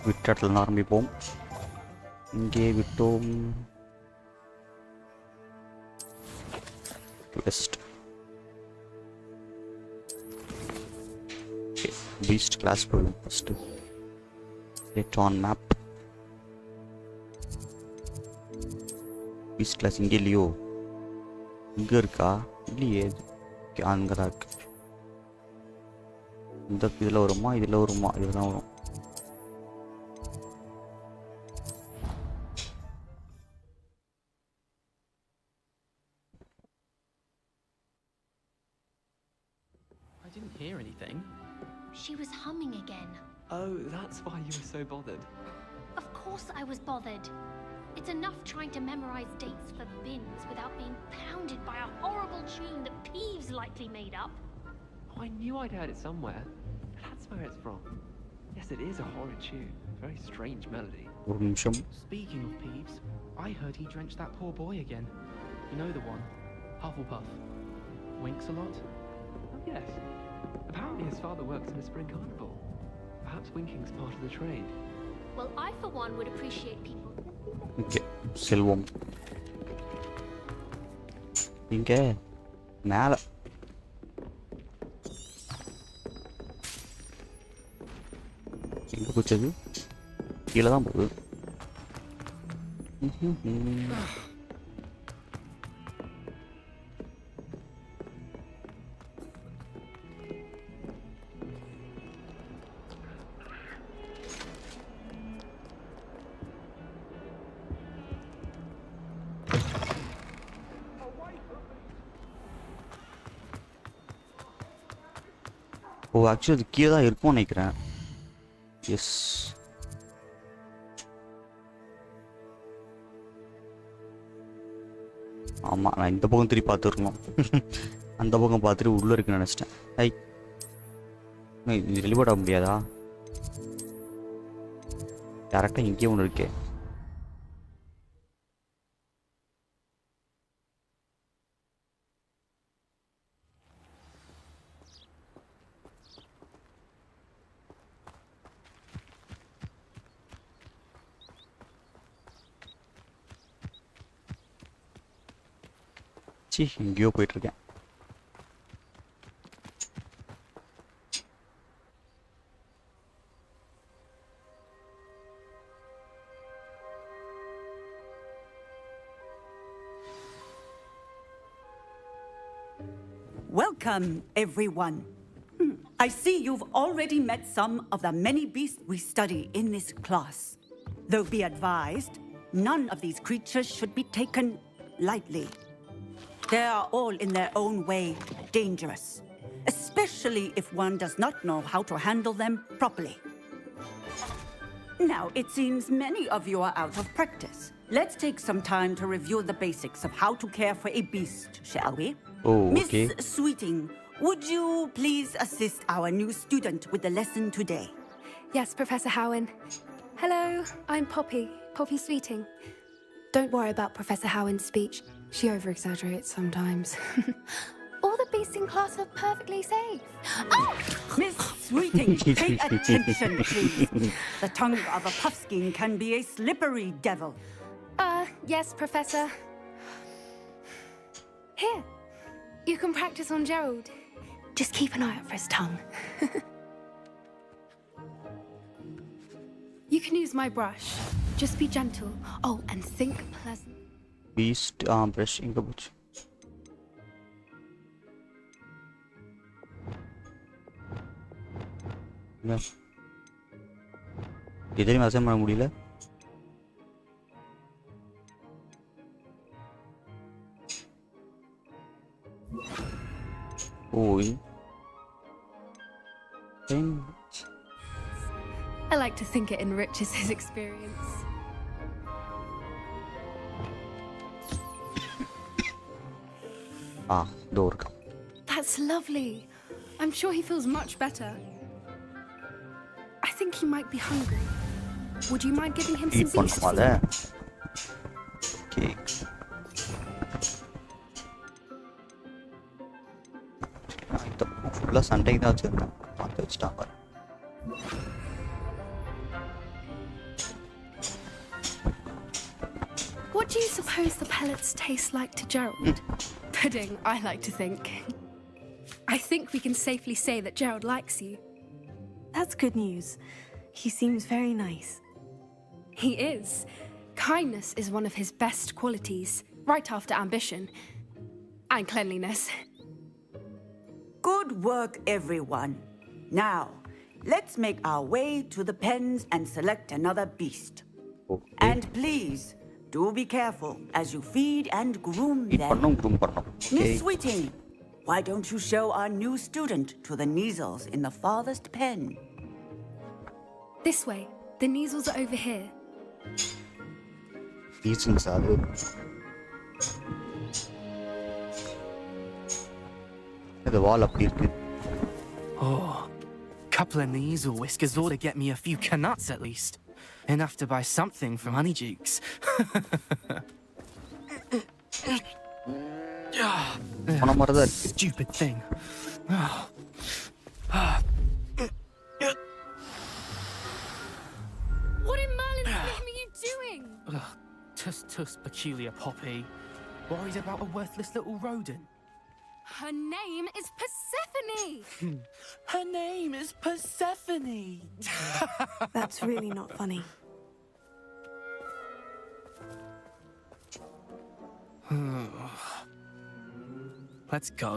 விட்டாட்டில் ஆரம்பிப்போம். இங்கே விட்டோம். வெஸ்ட் பீஸ்ட் கிளாஸ் போயிடும் first. Set on map. Beast class இங்கே இல்லையோ? இங்கே இருக்கா? இல்லையே, அங்கே தான் இருக்கு. இந்த இதில் வருமா? இதில் வருமா? இதில் தான் வரும். I didn't hear anything. She was humming again. Oh, that's why you were so bothered. Of course I was bothered. It's enough trying to memorize dates for bins without being pounded by a horrible tune that Peeves likely made up. Oh, I knew I'd heard it somewhere. That's where it's from. Yes, it is a horrid tune. Very strange melody. Speaking of Peeves, I heard he drenched that poor boy again. You know the one, Hufflepuff. Winks a lot. Oh, yes. Apparently his father works in a spring carnival. Perhaps winking's part of the trade. Well, I for one would appreciate people. Okay, செல்வம். இங்க மேல எங்க போச்சது? கீழே தான் போகுது. ஓ, actually அது கீழே தான் இருக்கும்னு நினைக்கிறேன். எஸ், ஆமாம், நான் இந்த பக்கம் திருப்பி பார்த்துருக்கணும். அந்த பக்கம் பார்த்துட்டு உள்ளே இருக்குன்னு நினச்சிட்டேன். இது வெளிப்பட முடியாதா? டேரெக்டாக இங்கேயே ஒன்று இருக்கே. எங்கேயோ போயிட்டு இருக்கேன். Welcome, everyone. I see you've already met some of the many beasts we study in this class. Though be advised, none of these creatures should be taken lightly. They are all in their own way dangerous, especially if one does not know how to handle them properly. Now, it seems many of you are out of practice. Let's take some time to review the basics of how to care for a beast, shall we? Oh, okay. Miss Sweeting, would you please assist our new student with the lesson today? Yes, Professor Howen. Hello, I'm Poppy Sweeting. Don't worry about Professor Howen's speech. She over-exaggerates sometimes. All the beasts in class are perfectly safe. Oh! Miss Sweeting, pay attention, please. The tongue of a puffskein can be a slippery devil. Yes, Professor. Here, you can practice on Gerald. Just keep an eye out for his tongue. You can use my brush. Just be gentle. Oh, and think pleasant. Beast brush inga bochu. Yeah. இதெல்லாம் assign பண்ண முடியல. ஓய். I like to think it enriches his experience. Door. That's lovely. I'm sure he feels much better. I think he might be hungry. Would you mind giving him some beast food? Okay. ஃபுல்லாக சண்டைக்கு தான் வச்சுருக்கேன். பார்த்து வச்சுட்டாங்க. suppose the pellets taste like to Gerald? Pudding, I like to think. I think we can safely say that Gerald likes you. That's good news. He seems very nice. He is. Kindness is one of his best qualities, right after ambition. And cleanliness. Good work, everyone. Now, let's make our way to the pens and select another beast. Okay. And please, do be careful as you feed and groom Feed them. பண்ணோம் groom பண்ணோம். Okay. Miss Sweeting, why don't you show our new student to the Neasels in the farthest pen? This way. The Neasels are over here. Teachings அது. இந்த wall அப்படி இருக்கு. Oh, couple of Neasel whiskers ought to get me a few canuts at least. Enough to buy something from Honeydukes. போன மாதிரி தான் இருக்கு. Stupid thing. What in Merlin's name are you doing? Tuss, peculiar Poppy. Worried about a worthless little rodent. Her name is Persephone! Her name is Persephone. That's really not funny. Let's go.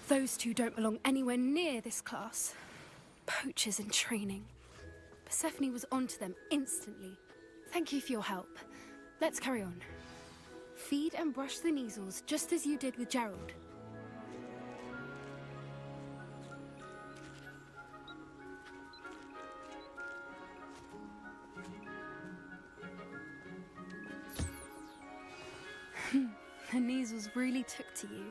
Those two don't belong anywhere near this class. Poachers in training. Persephone was onto them instantly. Thank you for your help. Let's carry on. Feed and brush the Neasels just as you did with Gerald. The Neasels really took to you.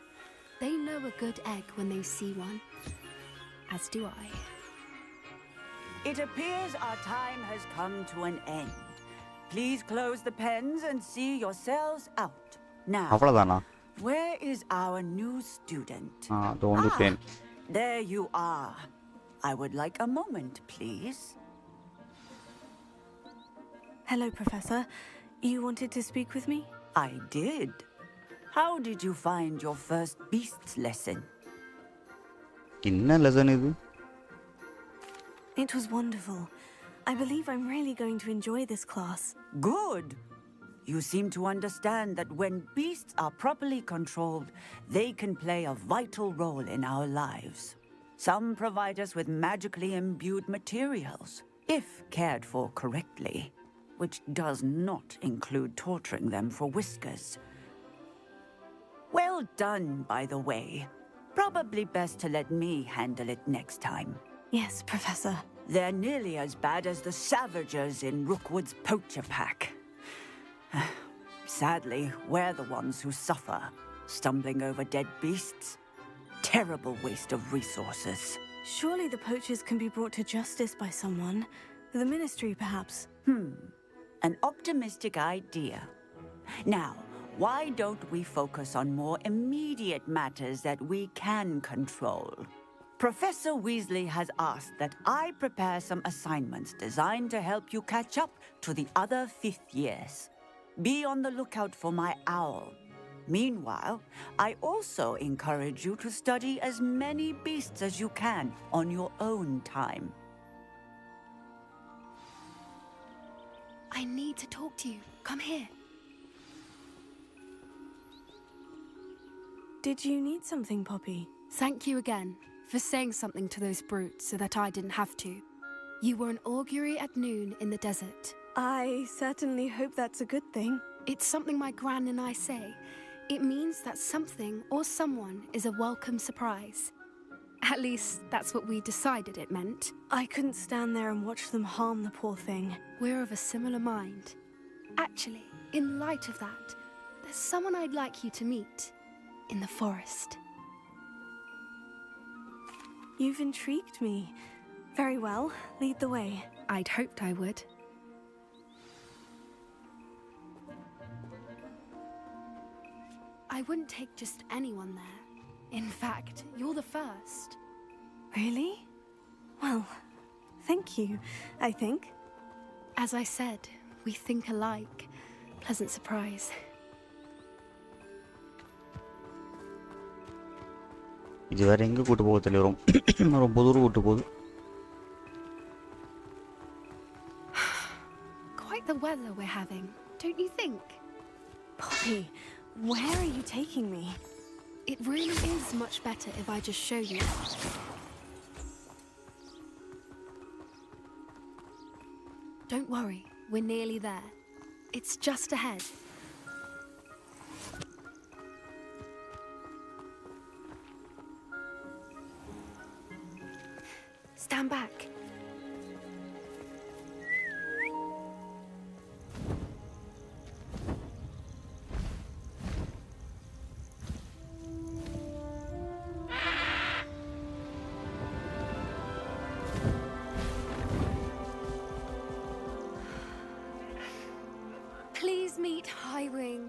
They know a good egg when they see one. As do I. It appears our time has come to an end. Please close the pens and see yourselves out. Now, அவ்வளவுதானா? where is our new student? அது வந்து pen. There you are. I would like a moment, please. Hello, Professor. You wanted to speak with me? I did. How did you find your first beasts lesson? என்ன lesson இது? It was wonderful. I believe I'm really going to enjoy this class. Good. You seem to understand that when beasts are properly controlled, they can play a vital role in our lives. Some provide us with magically imbued materials, if cared for correctly, which does not include torturing them for whiskers. Well done, by the way. Probably best to let me handle it next time. Yes, Professor. They're nearly as bad as the Savagers in Rookwood's poacher pack. Sadly, we're the ones who suffer, stumbling over dead beasts. Terrible waste of resources. Surely the poachers can be brought to justice by someone. The Ministry, perhaps. An optimistic idea. Now, why don't we focus on more immediate matters that we can control? Professor Weasley has asked that I prepare some assignments designed to help you catch up to the other 5th years. Be on the lookout for my owl. Meanwhile, I also encourage you to study as many beasts as you can on your own time. I need to talk to you. Come here. Did you need something, Poppy? Thank you again for saying something to those brutes so that I didn't have to. You were an augury at noon in the desert. I certainly hope that's a good thing. It's something my gran and I say. It means that something or someone is a welcome surprise. At least that's what we decided it meant. I couldn't stand there and watch them harm the poor thing. We're of a similar mind. Actually, in light of that, there's someone I'd like you to meet in the forest. You've intrigued me. Very well. Lead the way. I'd hoped I would. I wouldn't take just anyone there. In fact, you're the first. Really? Well, thank you, I think. As I said, we think alike. Pleasant surprise. இது வேற எங்க கூட்டி போக தெரியல ரொம்ப தூரம் கூட்டி போகுது. Quite the weather we're having, don't you think? Poppy, where are you taking me? It really is much better if I just show you. Don't worry, we're nearly there. It's just ahead. Stand back. Please meet Highwing.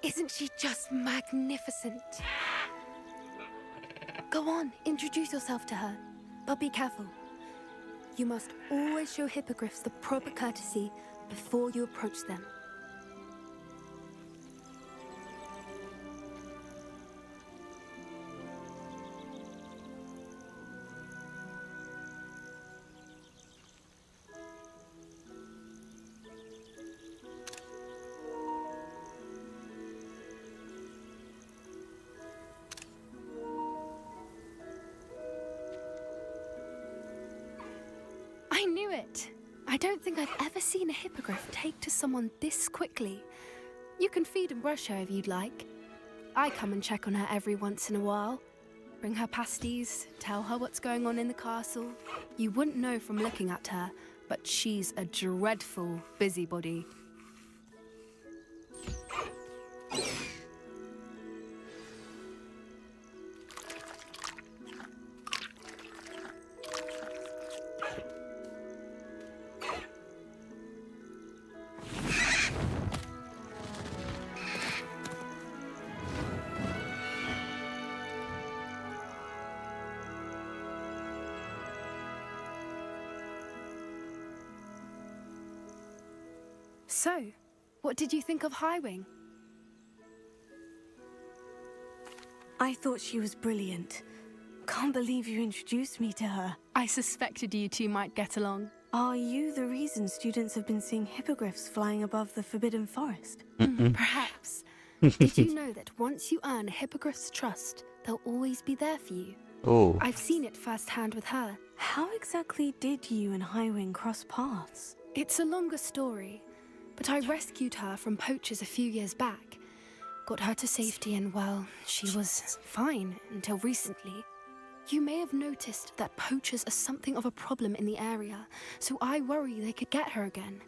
Isn't she just magnificent? Go on, introduce yourself to her. But be careful. You must always show hippogriffs the proper courtesy before you approach them. I knew it! I don't think I've ever seen a hippogriff take to someone this quickly. You can feed and brush her if you'd like. I come and check on her every once in a while. Bring her pasties, tell her what's going on in the castle. You wouldn't know from looking at her, but she's a dreadful busybody. So, what did you think of Highwing? I thought she was brilliant. Can't believe you introduced me to her. I suspected you two might get along. Are you the reason students have been seeing hippogriffs flying above the Forbidden Forest? Perhaps. Did you know that once you earn a hippogriff's trust, they'll always be there for you? Oh. I've seen it firsthand with her. How exactly did you and Highwing cross paths? It's a longer story, but I rescued her from poachers a few years back. Got her to safety and, well, she was fine until recently. You may have noticed that poachers are something of a problem in the area, so I worry they could get her again.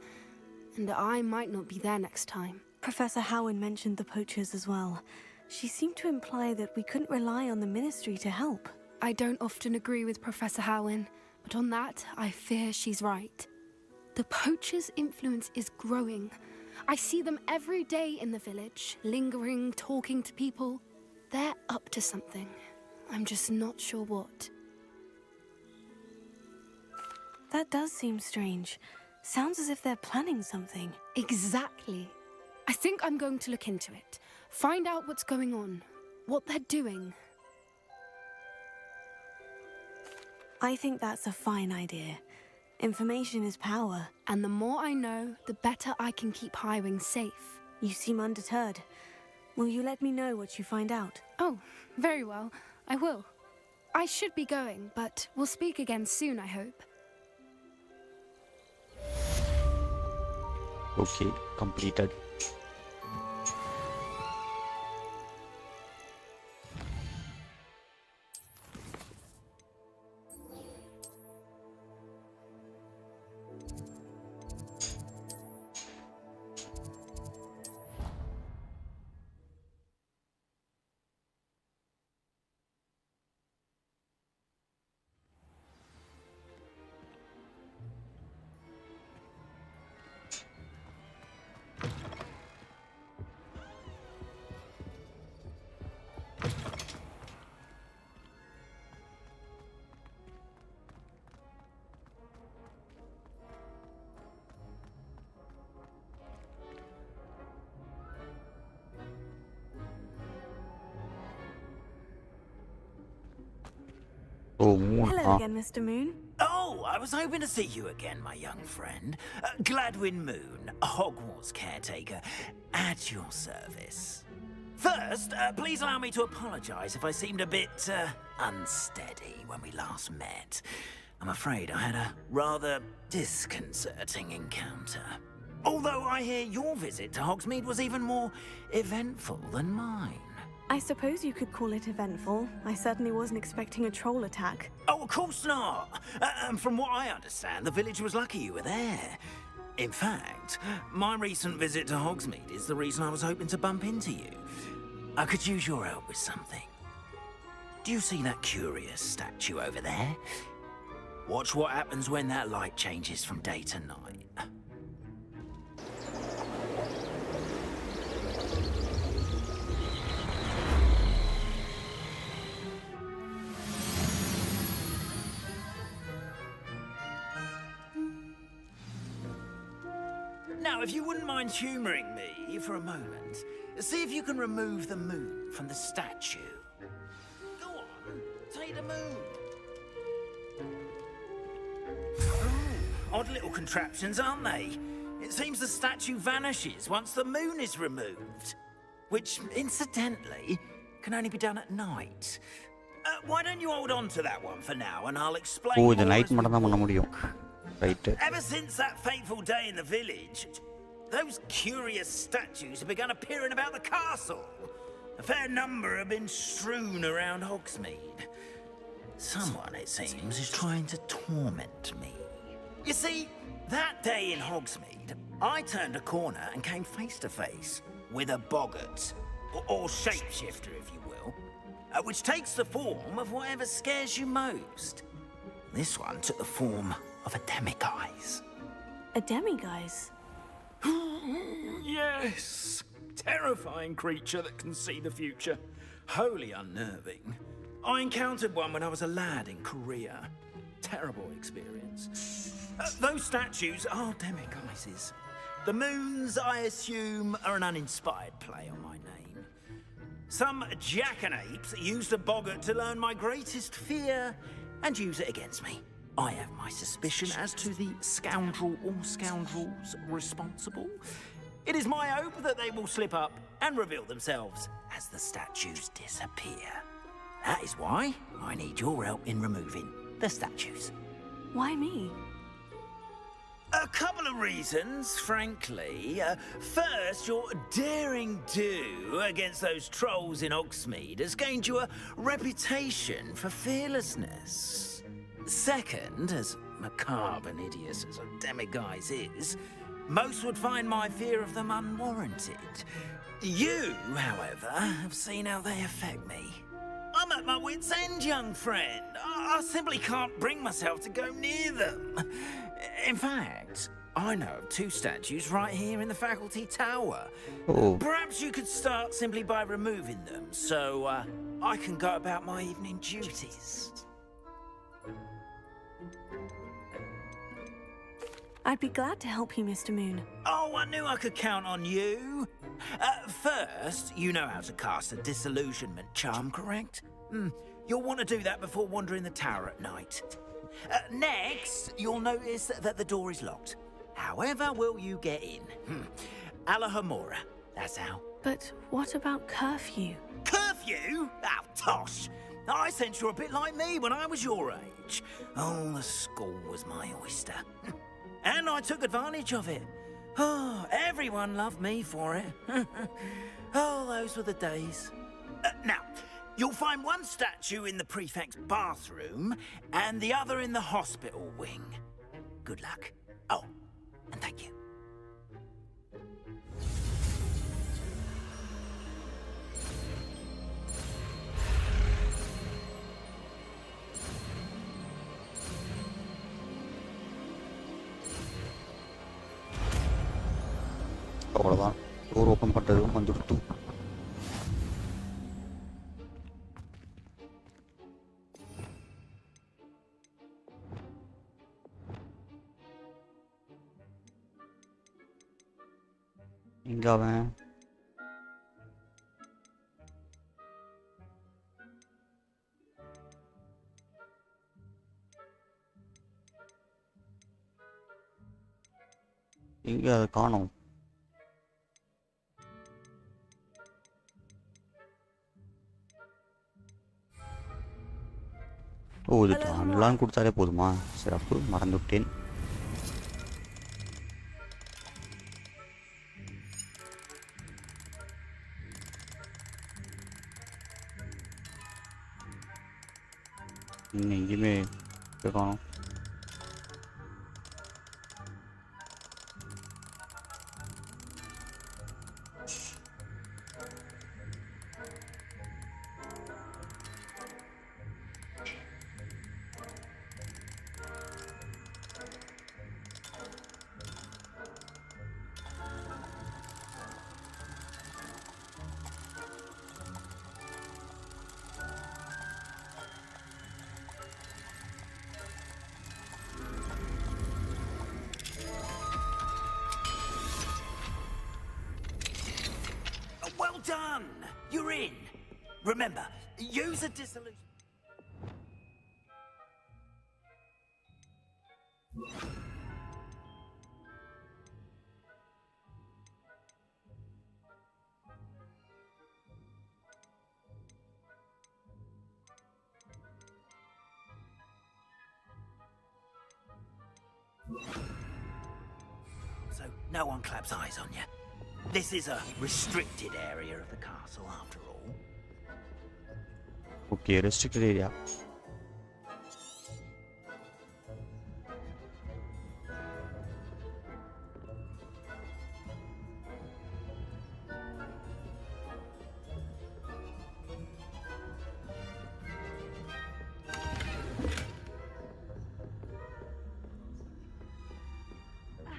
And I might not be there next time. Professor Howen mentioned the poachers as well. She seemed to imply that we couldn't rely on the Ministry to help. I don't often agree with Professor Howen, but on that, I fear she's right. The poachers' influence is growing. I see them every day in the village, lingering, talking to people. They're up to something. I'm just not sure what. That does seem strange. Sounds as if they're planning something. Exactly. I think I'm going to look into it. Find out what's going on, what they're doing. I think that's a fine idea. Information is power. And the more I know, the better I can keep Highwing safe. You seem undeterred. Will you let me know what you find out? Oh, very well. I will. I should be going, but we'll speak again soon, I hope. Okay, completed. Oh 3 Hello again, Mr. Moon. Oh, I was hoping to see you again, my young friend. Gladwin Moon, Hogwarts caretaker, at your service. First, please allow me to apologize if I seemed a bit unsteady when we last met. I'm afraid I had a rather disconcerting encounter. Although I hear your visit to Hogsmeade was even more eventful than mine. I suppose you could call it eventful. I certainly wasn't expecting a troll attack. Oh, of course not. From what I understand, the village was lucky you were there. In fact, my recent visit to Hogsmeade is the reason I was hoping to bump into you. I could use your help with something. Do you see that curious statue over there? Watch what happens when that light changes from day to night. Now, if you wouldn't mind humouring me for a moment, see if you can remove the moon from the statue. Go on, take the moon. Oh, odd little contraptions, aren't they? It seems the statue vanishes once the moon is removed. Which, incidentally, can only be done at night. Why don't you hold on to that one for now, and I'll explain oh more இது night as we மட்டும் தான் பண்ண முடியும் right Ever since that fateful day in the village, those curious statues have begun appearing about the castle. A fair number have been strewn around Hogsmeade. Someone, it seems, is trying to torment me. You see, that day in Hogsmeade, I turned a corner and came face to face with a boggart, or shapeshifter, if you will, which takes the form of whatever scares you most. This one took the form of a demiguise. A demiguise? Yes! Terrifying creature that can see the future. Wholly unnerving. I encountered one when I was a lad in Korea. Terrible experience. Those statues are demiguises. The moons, I assume, are an uninspired play on my name. Some jackanapes used a boggart to learn my greatest fear and use it against me. I have my suspicion as to the scoundrel or scoundrels responsible. It is my hope that they will slip up and reveal themselves as the statues disappear. That is why I need your help in removing the statues. Why me? A couple of reasons, frankly. First, your daring do against those trolls in Hogsmeade has gained you a reputation for fearlessness. Second, as macabre and hideous as a demiguise is, most would find my fear of them unwarranted. You, however, have seen how they affect me. I'm at my wit's end, young friend. I simply can't bring myself to go near them. In fact, I know of 2 statues right here in the faculty tower. Oh. Perhaps you could start simply by removing them, so I can go about my evening duties. I'd be glad to help you, Mr. Moon. Oh, I knew I could count on you. First, you know how to cast a disillusionment charm, correct? You'll want to do that before wandering the tower at night. Next, you'll notice that the door is locked. However will you get in? Alahomora, that's how. But what about curfew? Curfew? Oh, tosh. I sense you're a bit like me when I was your age. Oh, the school was my oyster. And I took advantage of it. Oh, everyone loved me for it. Oh, those were the days. Now, you'll find one statue in the prefect's bathroom and the other in the hospital wing. Good luck. Oh, and thank you. அவ்வளோதான் door open பண்ணுறதும் வந்துடுத்து எங்க அவன் எங்க அதை காணோம். ஓ இது டான்லாம் கொடுத்தாலே போதுமா? சிறப்பு, மறந்துவிட்டேன். இன்னும் எங்கேயுமே காணோம். Well done! You're in. Remember, use a dissolution. So no one claps eyes on you. This is a restricted area of the castle, after all. Okay, restricted area.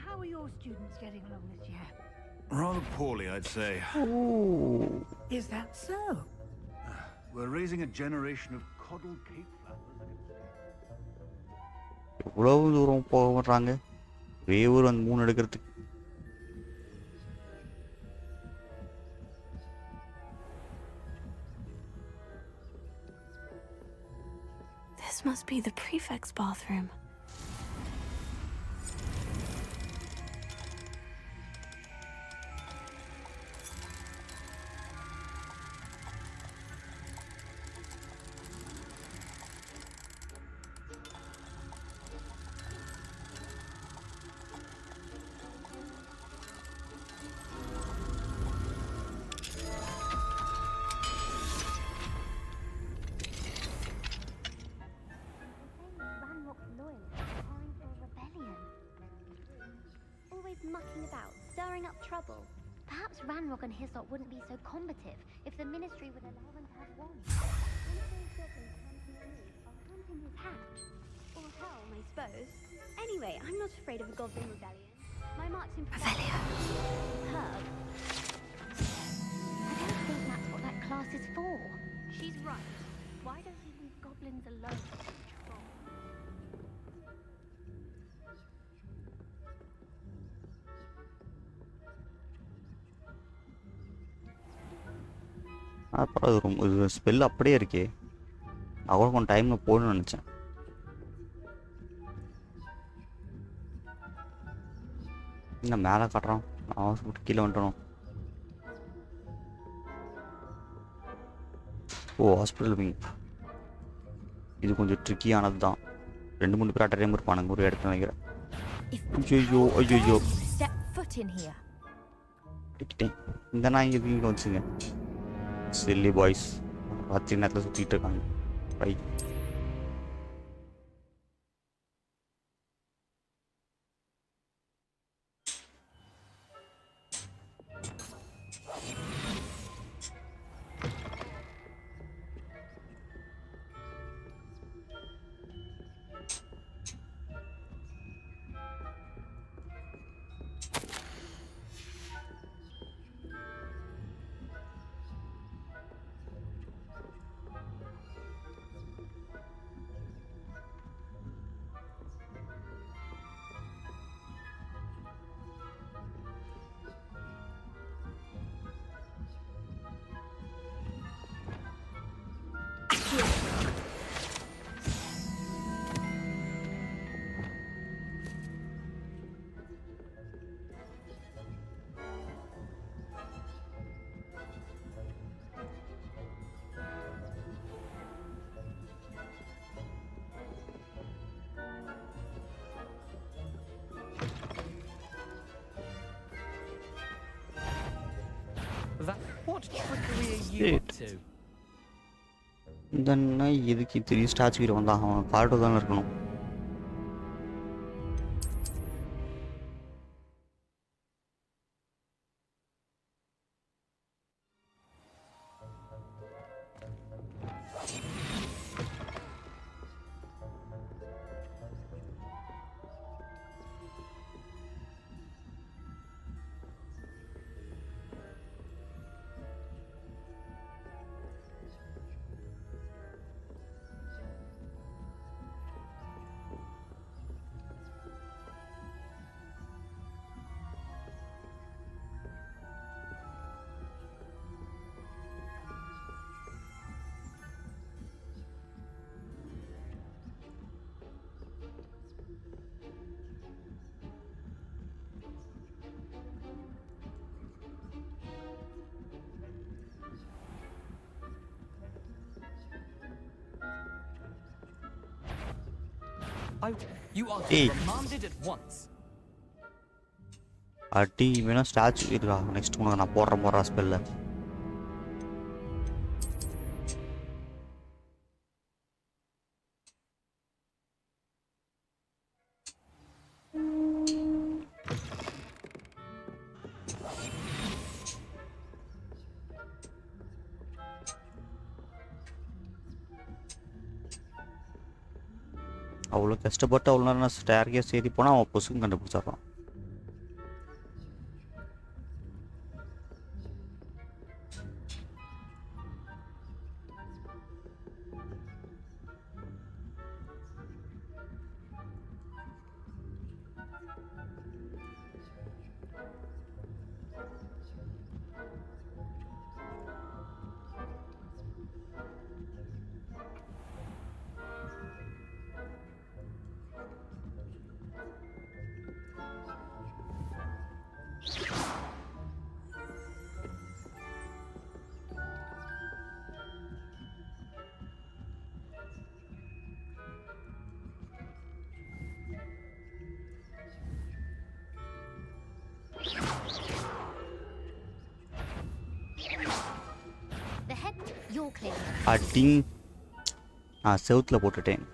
How are your students getting along this year? Rather poorly, I'd say. Oh. Is that so? We're raising a generation of coddled cake flappers. எவ்வளவு தூரம் போக மாட்டாங்க? ஒரே ஒரு அந்த 3 எடுக்கிறதுக்கு. This must be the prefect's bathroom. Mucking about, stirring up trouble. Perhaps Ranrock and Hyssop wouldn't be so combative if the Ministry would allow them to have wands. One of those goblins hunting his hat. Or Helm, I suppose. Anyway, I'm not afraid of a goblin rebellion. My marching Revelio. Herb. I don't think that's what that class is for. She's right. Why don't we leave goblins alone? அப்புறம் இது spell அப்படியே இருக்கே. அவ்வளோ கொஞ்சம் டைம்ல போகணும்னு நினச்சேன். என்ன மேலே காட்டுறான், நான் கீழே வந்துட்டணும். ஓ ஹாஸ்பிட்டல் விங். இது கொஞ்சம் ட்ரிக்கியானது தான். 2-3 பேர் அட்டரையும் இருப்பானுங்க ஒரு இடத்துல நினைக்கிறேன். ஐயோ ஐயோ டிக்கிட்டேன். இந்த நாய் இங்கே வந்துச்சுங்க. சில்லி பாய்ஸ் ராத்திரி நேரத்தில் சுற்றிட்டு இருக்காங்க. Right. What trickery are you up to? இந்த நாய் எதுக்கு இத்தனை ஸ்டாச்சு கிட்ட வந்தான்? அவன் கார்டு தானே இருக்கணும். You are Hey. remanded at once. அடி வேணா ஸ்டாச்சு இருக்கா? நெக்ஸ்ட் உனக்கு நான் போடுற ஸ்பெல்ல. அவ்வளோ கஷ்டப்பட்டு அவ்வளோ நேரம் நான் ஸ்டேர்கேஸ் ஏறி போனால் அவன் பொசுக்கும் கண்டுபிடிச்சிட்றான். The head, you're clear. அடிங் நான் செவுத்தில் போட்டுட்டேன்.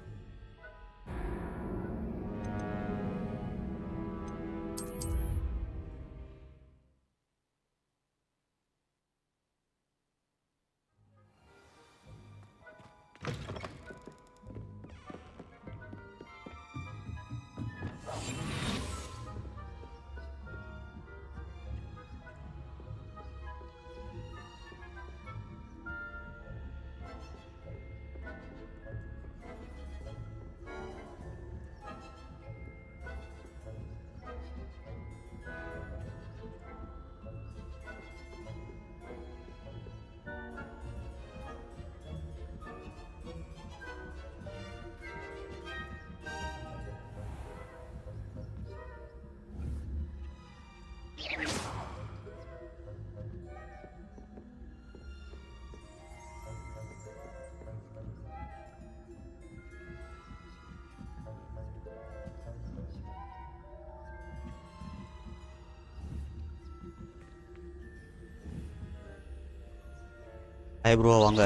ஹாய் ப்ரோ வாங்க.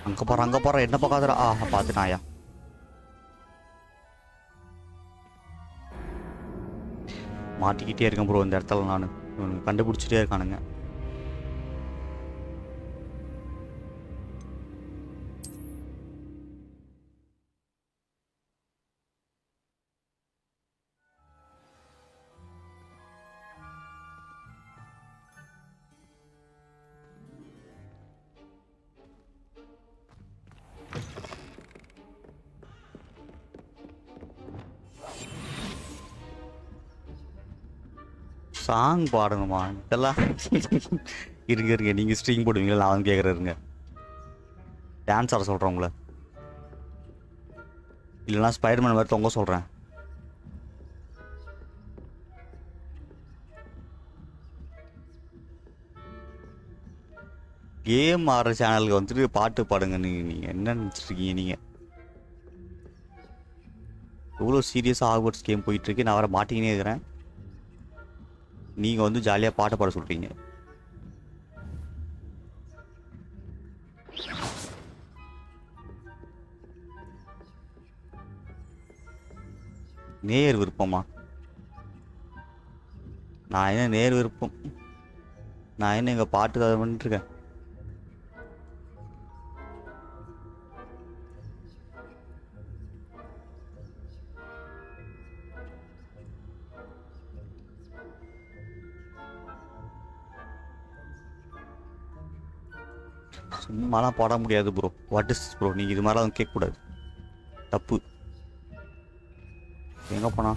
அங்கே போகிற என்ன பார்க்காதடா. பார்த்துட்டாயா? மாட்டிக்கிட்டே இருக்கேன் ப்ரோ இந்த இடத்துல. நான் கண்டுபிடிச்சிட்டே இருக்கானுங்க. சாங் பாடணுமா இதெல்லாம்? இருங்க நீங்கள் ஸ்ட்ரிங் போடுவீங்களா? நான் வந்து கேட்குறேருங்க. டான்ஸ் ஆட சொல்கிறேன் உங்களை. இல்லைனா ஸ்பைடர்மேன் மாதிரி தொங்க சொல்கிறேன். கேம் ஆடுற சேனலுக்கு வந்துட்டு பாட்டு பாடுங்க. நீங்கள் என்ன நினச்சிட்ருக்கீங்க? நீங்கள் எவ்வளோ சீரியஸாக ஹாக்வர்ட்ஸ் கேம் போயிட்டுருக்கு. நான் வர மாட்டிக்கினே இருக்கிறேன். நீங்கள் வந்து ஜாலியாக பாட்டை பாட சொல்கிறீங்க. நேர் விருப்பமா? நான் என்ன நேர் விருப்பம்? நான் என்ன எங்கள் பாட்டு அதை பண்ணிட்டுருக்கேன். சும்மாலாம் பாட முடியாது ப்ரோ. What is bro? நீங்கள் இது மாதிரிலாம் கேட்கக்கூடாது, தப்பு. எங்கே போனா?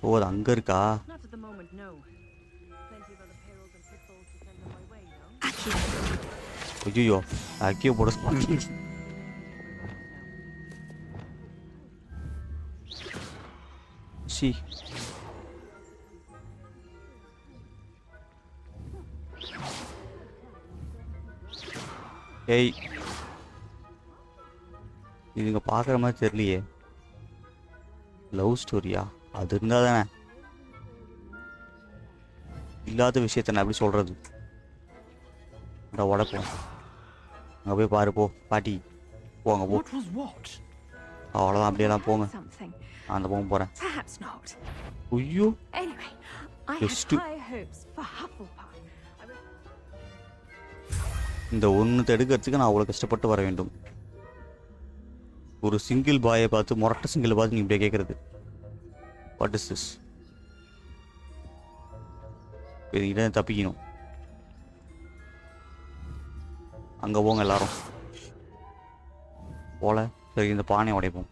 ஓ அது அங்கே இருக்கா? ஐயோ அக்கியோ போட சி. ஏய் இதுங்க பார்க்குற மாதிரி தெரியலையே. லவ் ஸ்டோரியா? அது இருந்தால் தானே. இல்லாத விஷயத்த நான் எப்படி சொல்கிறது? உடப்போம். அங்கே போய் பாரு போ பாட்டி. போங்க போ. அவ்வளோதான், அப்படியெல்லாம் போங்க. அந்த போக போகிறேன். ஐயோ இந்த ஒன்று எடுக்கிறதுக்கு நான் அவ்வளோ கஷ்டப்பட்டு வர வேண்டும். ஒரு சிங்கிள் பாயை பார்த்து, மொரட்ட சிங்கிள் பார்த்து நீ இப்படியே கேட்குறது. What is this? இதுக்கிட்ட தப்பிக்கணும். அங்கே போங்க எல்லாரும் போல. சரி இந்த பானையை உடைப்போம்.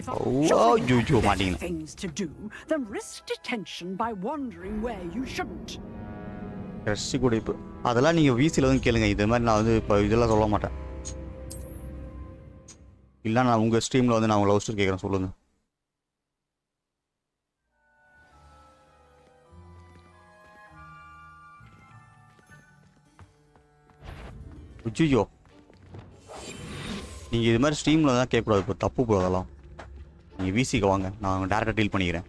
If things to do, then risk detention by wandering where you shouldn't. ரசி குடிப்பு அதெல்லாம் நீங்கள் வீசில் வந்து கேளுங்க. இது மாதிரி நான் வந்து இப்போ இதெல்லாம் சொல்ல மாட்டேன். இல்லை நான் உங்கள் ஸ்ட்ரீமில் வந்து நான் உங்கள் லவ் ஸ்டோரி கேட்குறேன், சொல்லுங்கள். ஐயோ நீங்கள் இது மாதிரி ஸ்ட்ரீமில் தான் கேட்கக்கூடாது, இப்போ தப்பு ப்ரோ. அதெல்லாம் நீங்கள் வீசிக்க வாங்க, நான் டேரெக்டாக டீல் பண்ணிக்கிறேன்.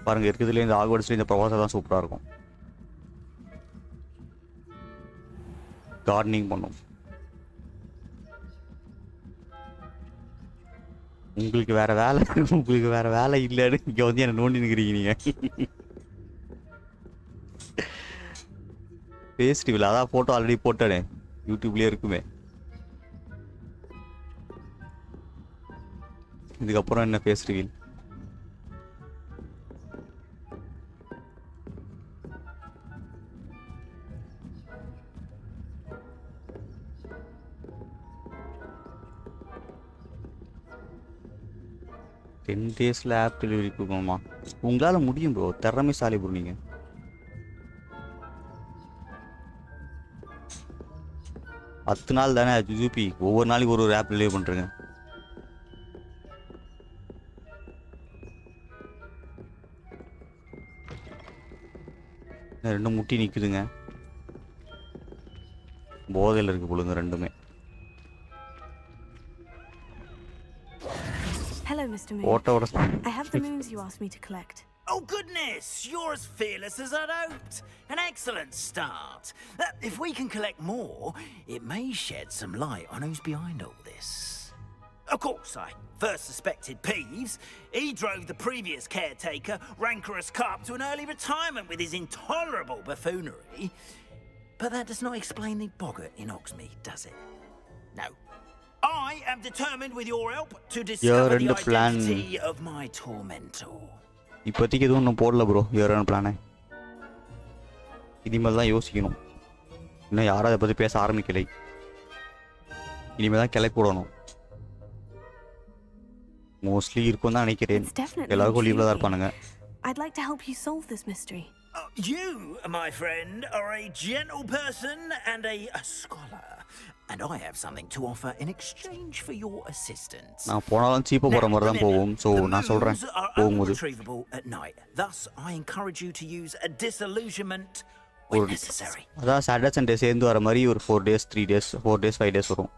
பாருங்கள் இருக்கிறதுல இந்த ஹாக்வர்ட்ஸ்ல இந்த பிரவாசம் தான் சூப்பராக இருக்கும். கார்டனிங் பண்ணும். உங்களுக்கு வேற வேலை, உங்களுக்கு வேற வேலை இல்லைன்னு இங்கே வந்து என்ன நோண்டி நிற்கிறீங்க நீங்கள். ஃபேஸ்டிவல் அதான் ஃபோட்டோ ஆல்ரெடி போட்டேனே, யூடியூப்லேயே இருக்குமே. இதுக்கப்புறம் என்ன ஃபேஸ்டிவல்? டென் டேஸில் ஆப் டெலிவரி கொடுக்கணுமா? உங்களால் முடியும் ப்ரோ, திறமைசாலி ப்ரோ நீங்கள். பத்து நாள் தானே ஜூபி, ஒவ்வொரு நாளைக்கு ஒரு ஆப் டெலிவரி பண்ணுறேங்க. ரெண்டும் முட்டி நிற்குதுங்க, போதையில் இருக்கு பொழுங்க ரெண்டுமே. Hello, Mr. Moon. I have the moons you asked me to collect. Oh goodness, you're as fearless as I'd hoped. An excellent start. If we can collect more, it may shed some light on who's behind all this. Of course, I first suspected Peeves. He drove the previous caretaker, Rancorous Carp, to an early retirement with his intolerable buffoonery. But that does not explain the boggart in Hogsmeade, does it? No. I am determined with your help to discover the identity of my tormentor. இப்போதைக்கு எதுவும் ஒன்றும் போடல bro, ஏறான பிளானே. இனிமேல் தான் யோசிக்கணும். இன்னும் யாரும் அதை பற்றி பேச ஆரம்பிக்கலை. இனிமேல் தான் கிளப்பி விடணும். மோஸ்ட்லி இருக்கும் தான் நினைக்கிறேன். எல்லாருக்கும் லீவ்ல தான் இருப்பானுங்க. I'd like to help you solve this mystery. You, my friend, are a gentle person and a scholar. And I have something to offer in exchange for your assistance. நான் போனாலும் சீப்பா போற மாதிரி தான் போகும். சோ நான் சொல்றேன் போகும்போது retrievable at night. Thus I encourage you to use a disillusionment when necessary. அதான் சாட்டர்டே சண்டே சேர்ந்து வர மாதிரி ஒரு 4 days 3 days 4 days 5 days வரும்.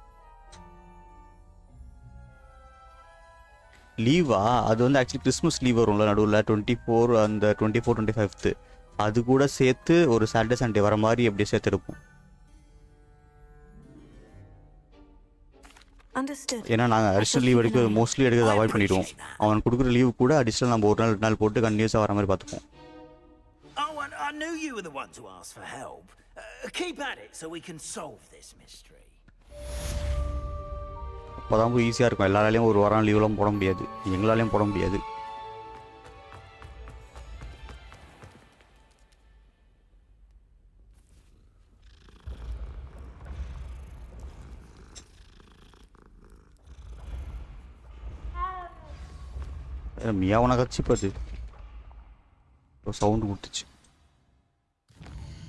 லீவா அது வந்து ஆக்சுவலி கிறிஸ்மஸ் லீவ் வரும்ல நடுவில் 24 அந்த 24 25th அது கூட சேர்த்து ஒரு சாட்டர்டே சண்டே வர மாதிரி எப்படி சேர்த்து எடுப்போம். ஏன்னா நாங்கள் அடிஷ்னல் லீவ் எடுக்க மோஸ்ட்லி எடுக்கிறது அவாய்ட் பண்ணிடுவோம். அவன் கொடுக்குற லீவ் கூட அடிஷ்னல் நம்ம ஒரு நாள் 2 நாள் போட்டு கண்டினியூஸாக வர மாதிரி பார்த்துப்போம். I knew you were the one to ask for help. Keep at it so we can solve this mystery. அப்போதான் போய் ஈஸியாக இருக்கும். எல்லாராலையும் ஒரு வாரம் லீவ்லாம் போட முடியாது, எங்களாலையும் போட முடியாது. மியாவனை கட்சி பார்த்து சவுண்டு கொடுத்துச்சு.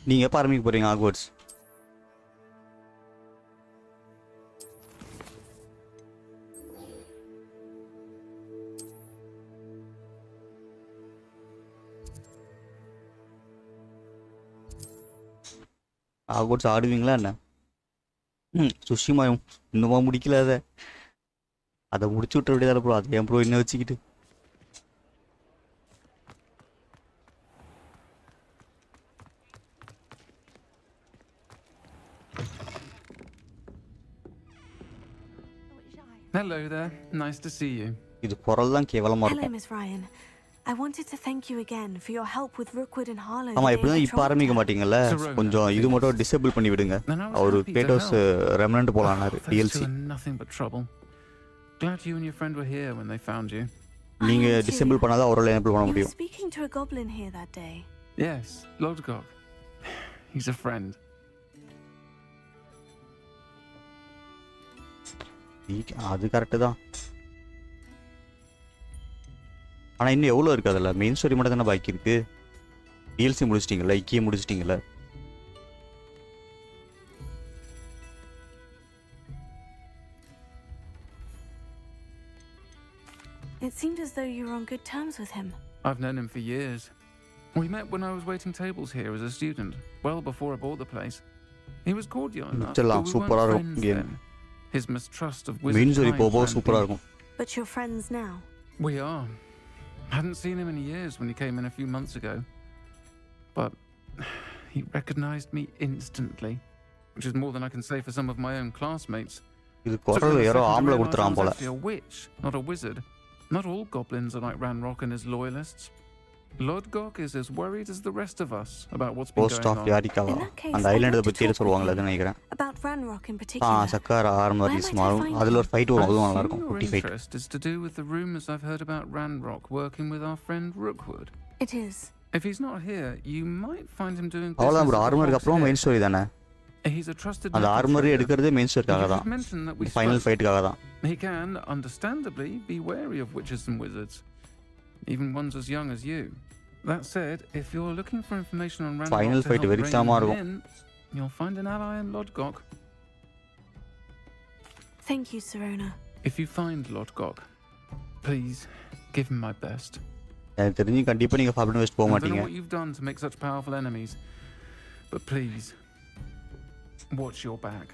நீங்கள் எப்போ ஆரம்பிக்க போகிறீங்க ஹாக்வர்ட்ஸ்? ஹாக்வர்ட்ஸ் ஆடுவீங்களா என்ன? சுஷிமா இன்னுமா முடிக்கல அதை முடிச்சு விட்ட விடையால ப்ரோ. அது ஏன் ப்ரோ என்ன வச்சுக்கிட்டு Hello there. Nice to see you. இது குரல் தான் கேவலமா இருக்கும். Hello, Miss Ryan. I wanted to thank you again for your help with Rookwood and Harlow. ஆமா இப்படிதான் இப்ப ஆரம்பிக்க மாட்டீங்கல்ல, கொஞ்சம் இது மட்டும் டிசேபிள் பண்ணி விடுங்க. அவரு கேட்டோஸ் remnant போலானாரு DLC. Nothing but trouble. Glad you and your friend were here when they found you. நீங்க டிசேபிள் பண்ணாதான் அவரால எனேபிள் பண்ண முடியும். Speaking to a goblin here that day. Yes, Lodgok. He's a friend. அது correct தான். ஆனா இன்னும் எவ்வளவு இருக்கு அதுல? மெயின் ஸ்டோரி மட்டும் தானே பாக்கி இருக்கு. DLC முடிச்சிட்டீங்களா? இக்கியே முடிச்சிட்டீங்களா? It seemed as though you were on good terms with him. I've known him for years. We met when I was waiting tables here as a student, well before I bought the place. He was cordial enough, but we weren't friends then. His mistrust of wizards. But you're friends now? We are. Hadn't seen him in years when he came in a few months ago. But he recognized me instantly, which is more than I can say for some of my own classmates. Took me a second to realize I was actually a witch, not a wizard. Not all goblins are like Ranrock and his loyalists. Lodgok is as worried as the rest of us about what's been going on. யாரிக்காவா அந்த Island பத்தி சொல்லுவாங்கல அது நினைக்கிறேன். About Ranrock in particular. சக்கர armour small அதுல ஒரு fight வரும், அதுவும் நல்லா இருக்கும். குட்டி fight. Interest is to do with the rumors I've heard about Ranrock working with our friend Rookwood. It is. If he's not here, you might find him doing business. அவ்வளவுதான் bro. ஆர்மருக்கு அப்புறம் main story தானே. He's a trusted. அந்த armour எடுக்கிறதே main ஸ்டோரிக்காக தான். Final ஃபைட்டுக்காக தான். He can understandably be wary of witches and wizards, even ones as young as you. That said, if you're looking for information on Ranrock Final fight very in, you'll find an ally in Lodgok. Thank you, Serona. If you find Lodgok, please give him my best. எனக்கு தெரிஞ்சு கண்டிப்பா நீங்க forbidden west போக மாட்டீங்க. I don't know what you've done to make such powerful enemies, but please watch your back.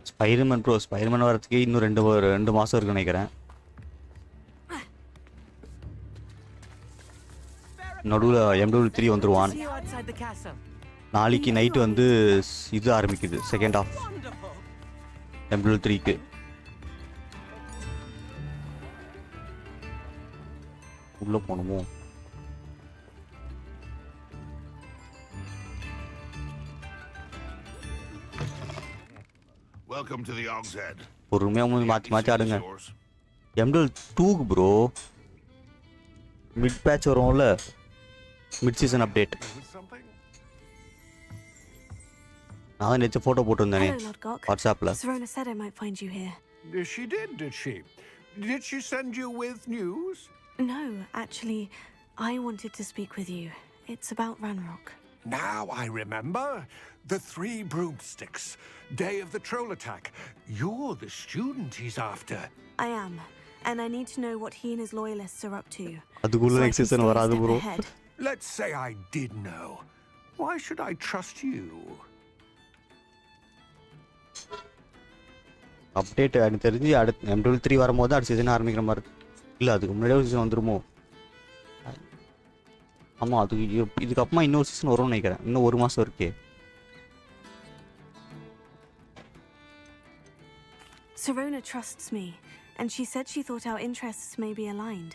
Spiderman bro, Spiderman வரதுக்கு இன்னும் 2 மாசம் இருக்குன்னு நினைக்கிறேன். நடுவில் MW3 வந்துருவான். நாளைக்கு நைட்டு வந்து இது ஆரம்பிக்குது, செகண்ட் ஹாஃப் MW3க்கு. உள்ள போகணுமோ? Welcome to the Og's Head. பொறுமையா மாற்றி ஆடுங்க. MW2க்கு ப்ரோ மிட் பேட்ச் வரும்ல, மிட் சீசன் அப்டேட். நான் நேற்று ஃபோட்டோ போட்டுருந்தேனே வாட்ஸ்அப்பில். Zerona said I might find you here. She did she? Did she send you with news? No, actually, I wanted to speak with you. It's about Ranrock. Now I remember. The 3 broomsticks. Day of the troll attack. You're the student he's after. I am, and I need to know what he and his loyalists are up to. அதுக்குள்ள So I next can season stay a வராது step bro. ahead. Let's say I did know. Why should I trust you? Update எனக்கு தெரிஞ்சு அடுத்து M23 வரும்போது அடுத்த season ஆரம்பிக்கிற மாதிரி இல்லை, அதுக்கு முன்னாடியே ஒரு சீசன் வந்துருமோ? ஆமாம், அதுக்கு இதுக்கப்புறமா இன்னொரு சீசன் வரும்னு நினைக்கிறேன். இன்னும் 1 மாதம் இருக்கே. Zerona trusts me, and she said she thought our interests may be aligned.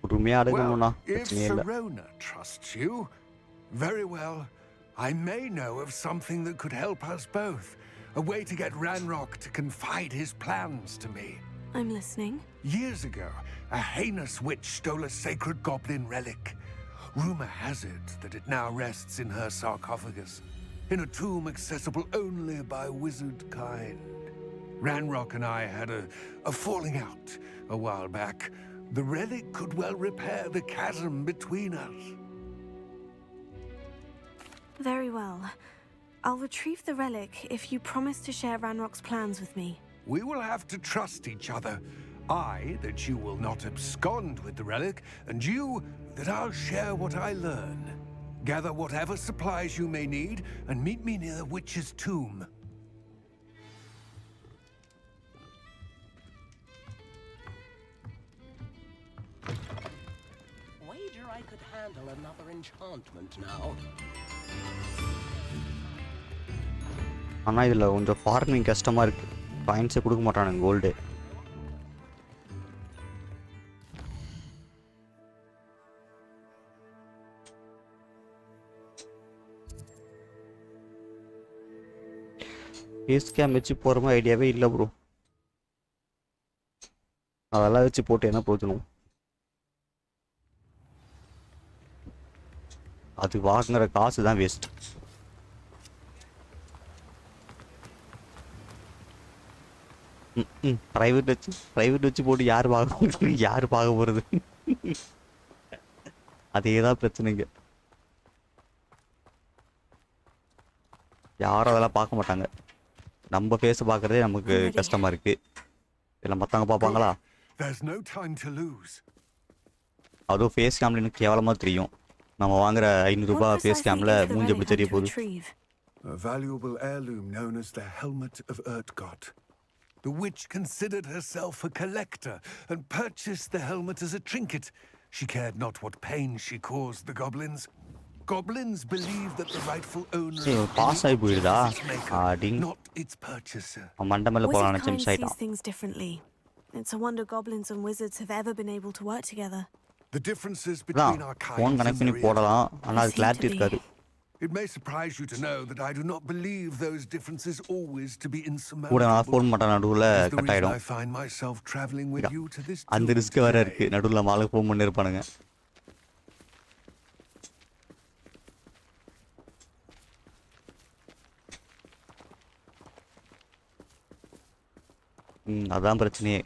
பொறுமையாக அடுக்கணும்னா Well, if பிரச்சனையே இல்லை. Serona trusts you, very well. I may know of something that could help us both. A way to get Ranrock to confide his plans to me. I'm listening. Years ago, a heinous witch stole a sacred goblin relic. Rumor has it that it now rests in her sarcophagus, in a tomb accessible only by wizard kind. Ranrock and I had a falling out a while back. The relic could well repair the chasm between us. Very well. I'll retrieve the relic if you promise to share Ranrock's plans with me. We will have to trust each other. I, that you will not abscond with the relic, and you, that I'll share what I learn. Gather whatever supplies you may need, and meet me near the witch's tomb. Wager I could handle another enchantment now. ஆனால் இதில் கொஞ்சம் farming கஷ்டமாக இருக்குது. பாயிண்ட்ஸே கொடுக்க மாட்டானுங்க gold. Face game வச்சு போகிற மாதிரி ஐடியாவே இல்லை ப்ரோ. அதெல்லாம் வச்சு போட்டு என்ன பிரயோஜனம்? அது வாங்குற காசு தான் வேஸ்ட். ப்ரைவேட் வச்சு போட்டு யார் பார்க்க போகிறது? அதே தான் பிரச்சனைங்க. யாரும் அதெல்லாம் பார்க்க மாட்டாங்க. நம்ம ஃபேஸ் பார்க்குறதே நமக்கு கஷ்டமாக இருக்கு. இல்லை மற்றவங்க பார்ப்பாங்களா? அதுவும் ஃபேஸ் கேம்ல எனக்கு கேவலமாக தெரியும். நம்ம வாங்குற 500 ரூபாய் ஃபேஸ் கேம்ல மூஞ்சி எப்படி தெரிய போகுது? A valuable heirloom known as the Helmet of Urtgott. The witch considered herself a collector and purchased the helmet as a trinket. She cared not what pain she caused the goblins. Goblins believe that the rightful owner pass ஆயி போயிடுதா? not its purchaser. மண்டமேல போலாம் நினைச்சேன் Wizard kind sees things differently. It's a wonder goblins and wizards have ever been able to work together. The differences between our kinds. Phone connect பண்ணி போடலாம், ஆனா அது clarity இருக்காது. It may surprise you to know that I do not believe those differences always to be insurmountable. கூட நான் phone பண்ண நடுவுல cut ஆயிடும். I find myself traveling with you to this. அந்த ரிஸ்க் வேற இருக்கு. நடுவுல மாலுக்கு ஃபோன் பண்ணி இருப்பானுங்க. அதான் பிரச்சனையே.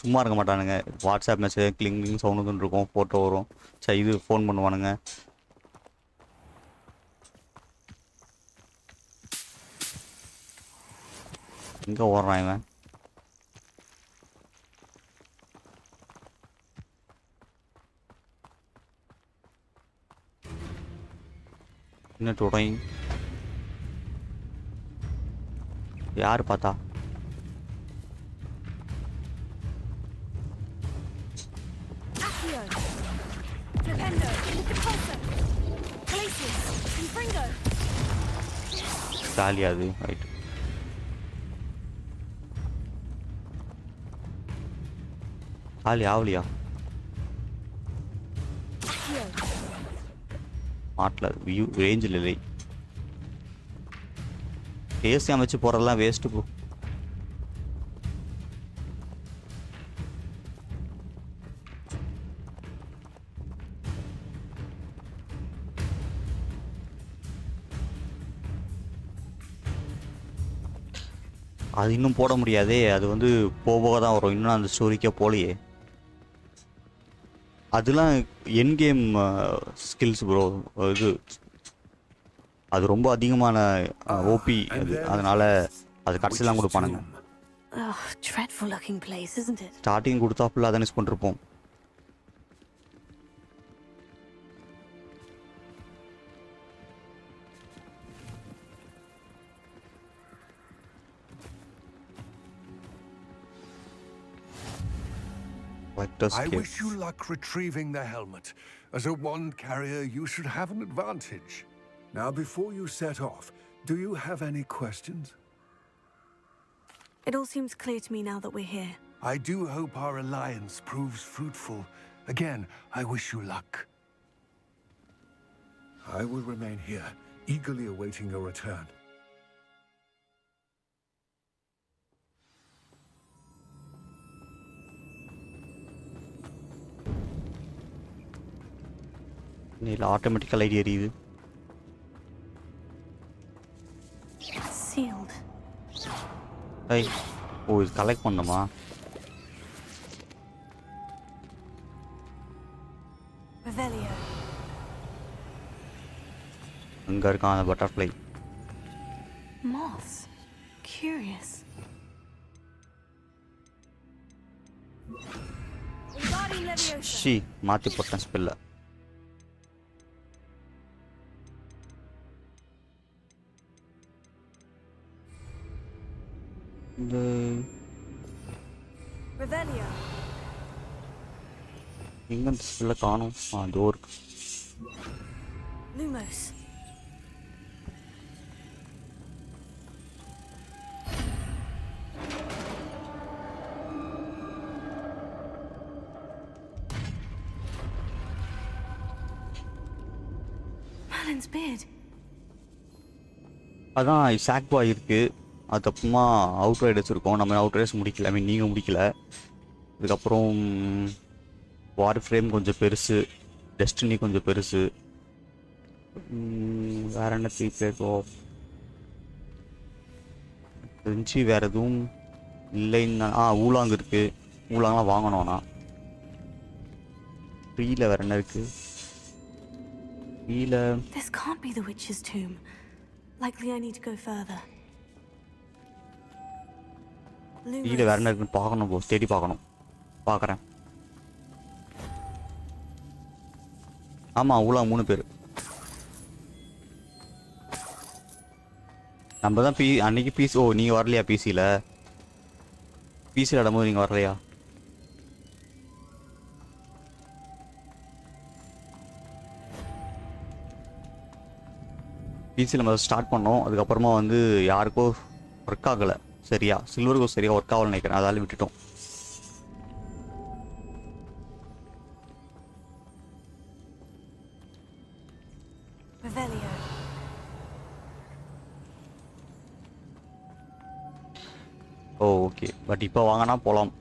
சும்மா இருக்க மாட்டானுங்க. வாட்ஸ்அப் மெசேஜ் கிளிங் சவுண்ட் வந்துட்டு இருக்கும், ஃபோட்டோ வரும், இது ஃபோன் பண்ணுவானுங்க. எங்கே ஓடுறான் இவன்? என்ன தொடங்கி யார் பார்த்தா? ஜாலியாது ரைட். ஜாலி ஆகலையா? மாட்டல வியூ ரேஞ்சில் இல்லை. ஏசி அமைச்சு போகிறதெல்லாம் வேஸ்ட்டு ப்ரோ. அது இன்னும் போட முடியாதே, அது வந்து போக தான் வரும், இன்னும் அந்த ஸ்டோரிக்கே போலையே. அதெல்லாம் என் கேம் ஸ்கில்ஸ் ப்ரோ. இது அது ரொம்ப அதிகமான ஓபி அது, அதனால அது கடைசிலாம் கொடுப்பானுங்க. Dreadful looking place, isn't it? Starting கொடுத்தா ஃபுல்லாக தான் யூஸ் பண்ணிருப்போம். I wish you luck retrieving the helmet. As a wand carrier, you should have an advantage. Now, before you set off, do you have any questions? It all seems clear to me now that we're here. I do hope our alliance proves fruitful. Again, I wish you luck. I will remain here, eagerly awaiting your return. இல்லை ஆட்டோமேட்டிக்கல் ID எரியுது. Sealed. ஐய், ஓ இது collect பண்ணுமா? Revelio. அங்கே இருக்கான் அந்த butterfly. Moths. Curious. She மாற்றி போட்டேன் ஸ்பெல்ல. Revelio. எங்க அந்த ஸ்பெல்ல காணோம்? அதோ இருக்கு. Lumos. Merlin's beard. அதான் சாக் பாய் இருக்கு. அதுக்கப்புறமா அவுட் ரைடர்ஸ் இருக்கும். நம்ம அவுட் ரைடர்ஸ் முடிக்கல, ஐ மீன் நீங்கள் முடிக்கல. அதுக்கப்புறம் வார் ஃப்ரேம் கொஞ்சம் பெருசு, டெஸ்டினி கொஞ்சம் பெருசு. வேற என்ன 3 பிளேட் ஆஃப் தெரிஞ்சு வேறு எதுவும் இல்லைன்னா ஊலாங் இருக்குது. ஊலாங்கலாம் வாங்கணும்னா ஃப்ரீயில் வேறு என்ன இருக்குது? ஃப்ரீயில் This can't be the witch's tomb. Likely I need to go further. ஃப்ரீயில் வேறு என்ன இருக்குன்னு பார்க்கணும் போ, தேடி பார்க்கணும். பார்க்குறேன். ஆமாம் ஊலாங் 3 பேர். நம்ம தான் அன்னைக்கு பிசி. ஓ நீங்கள் வரலையா பிசியில்? பிசியில் ஆடும்போது நீங்கள் வரலையா? பிசியில் நம்ம ஸ்டார்ட் பண்ணோம். அதுக்கப்புறமா வந்து யாருக்கோ ஒர்க் ஆகலை சரியா, சில்வருக்கோ சரியாக ஒர்க் ஆகலை நினைக்கிறேன், அதால விட்டுட்டோம். ஓ ஓகே, பட் இப்போ வாங்கினா போகலாம்.